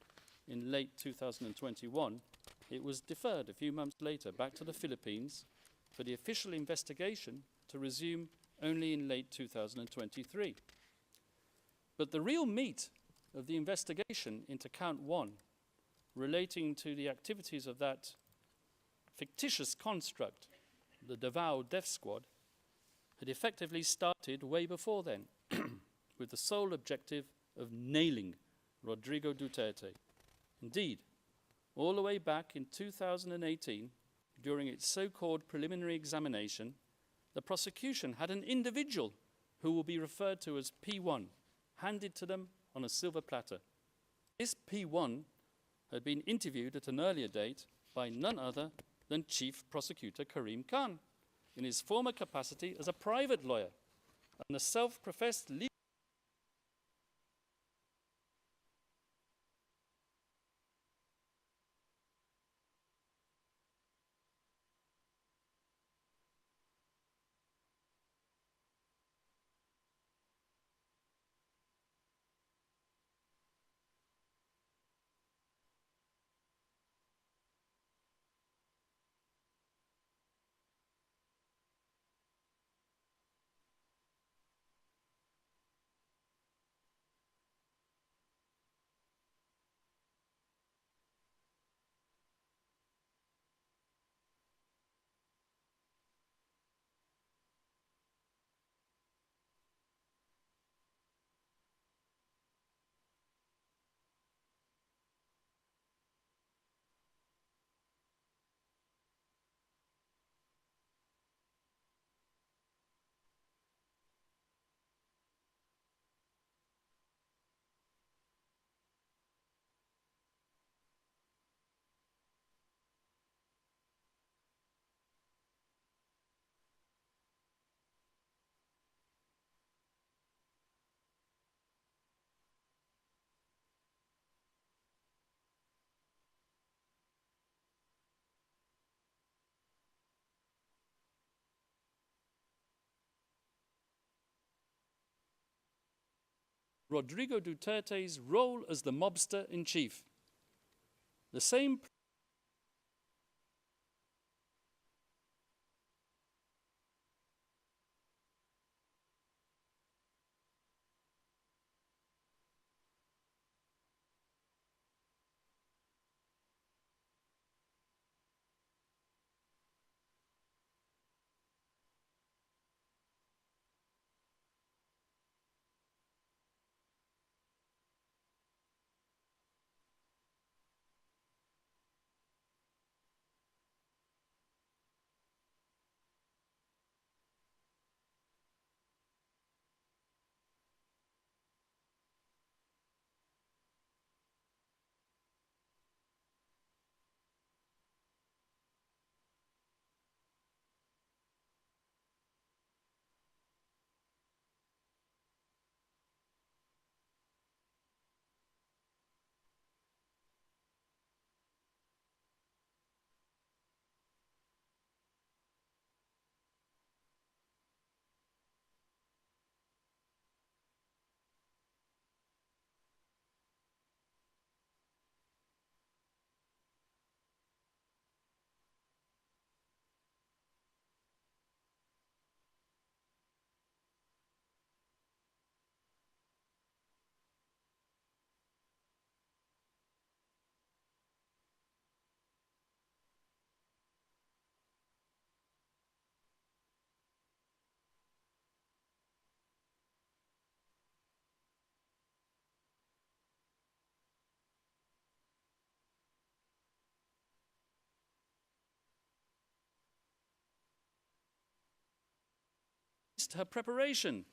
in late 2021, it was deferred a few months later back to the Philippines for the official investigation to resume only in late 2023. But the real meat of the investigation into count 1, relating to the activities of that fictitious construct, the Davao Death Squad, had effectively started way before then, with the sole objective of nailing Rodrigo Duterte. Indeed, all the way back in 2018, during its so-called preliminary examination, the prosecution had an individual who will be referred to as P1, handed to them on a silver platter. This P1 had been interviewed at an earlier date by none other than Chief Prosecutor Karim Khan, in his former capacity as a private lawyer and the self-professed legal Rodrigo Duterte's role as the mobster-in-chief. The same her preparation.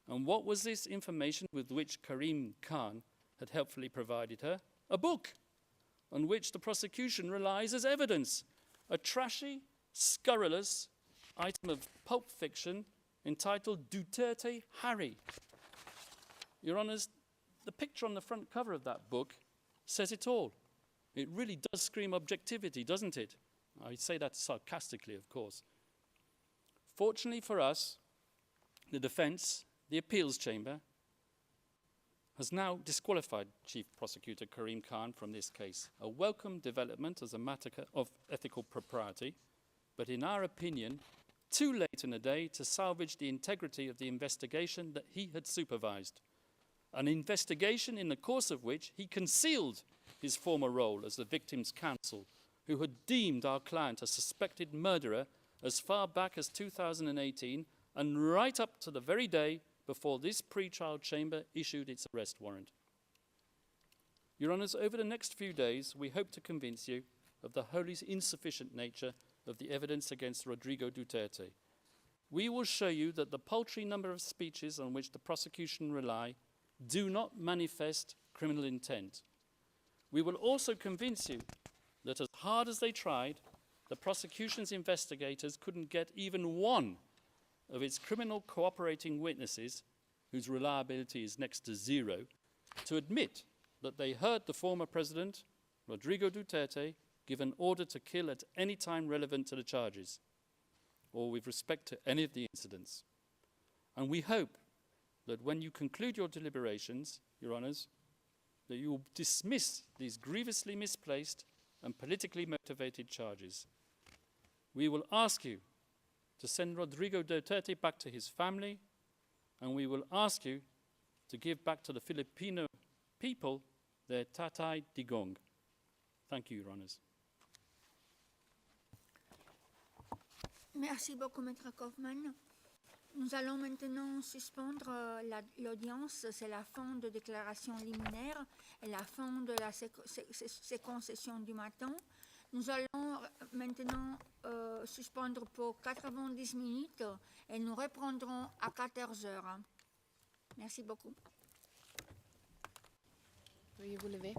And what was this information with which Karim Khan had helpfully provided her? A book on which the prosecution relies as evidence. A trashy, scurrilous item of pulp fiction entitled Duterte Harry. Your Honours, the picture on the front cover of that book says it all. It really does scream objectivity, doesn't it? I say that sarcastically, of course. Fortunately for us, the defence, the appeals chamber, has now disqualified Chief Prosecutor Karim Khan from this case. A welcome development as a matter of ethical propriety, but in our opinion, too late in the day to salvage the integrity of the investigation that he had supervised. An investigation in the course of which he concealed his former role as the victim's counsel, who had deemed our client a suspected murderer as far back as 2018 and right up to the very day before this pre-trial chamber issued its arrest warrant. Your Honours, over the next few days, we hope to convince you of the wholly insufficient nature of the evidence against Rodrigo Duterte. We will show you that the paltry number of speeches on which the prosecution rely do not manifest criminal intent. We will also convince you that as hard as they tried, the prosecution's investigators couldn't get even one of its criminal cooperating witnesses, whose reliability is next to zero, to admit that they heard the former president, Rodrigo Duterte, give an order to kill at any time relevant to the charges, or with respect to any of the incidents. And we hope that when you conclude your deliberations, Your Honours, that you will dismiss these grievously misplaced and politically motivated charges. We will ask you to send Rodrigo Duterte back to his family, and we will ask you to give back to the Filipino people their tatay digong. Thank you, Your Honours. Merci beaucoup, Maître Kaufmann. Nous allons maintenant suspendre l'audience. C'est la fin de déclaration liminaire et la fin de la séquence session du matin. Nous allons maintenant suspendre pour 90 minutes et nous reprendrons à 14 heures. Merci beaucoup. Veuillez vous lever.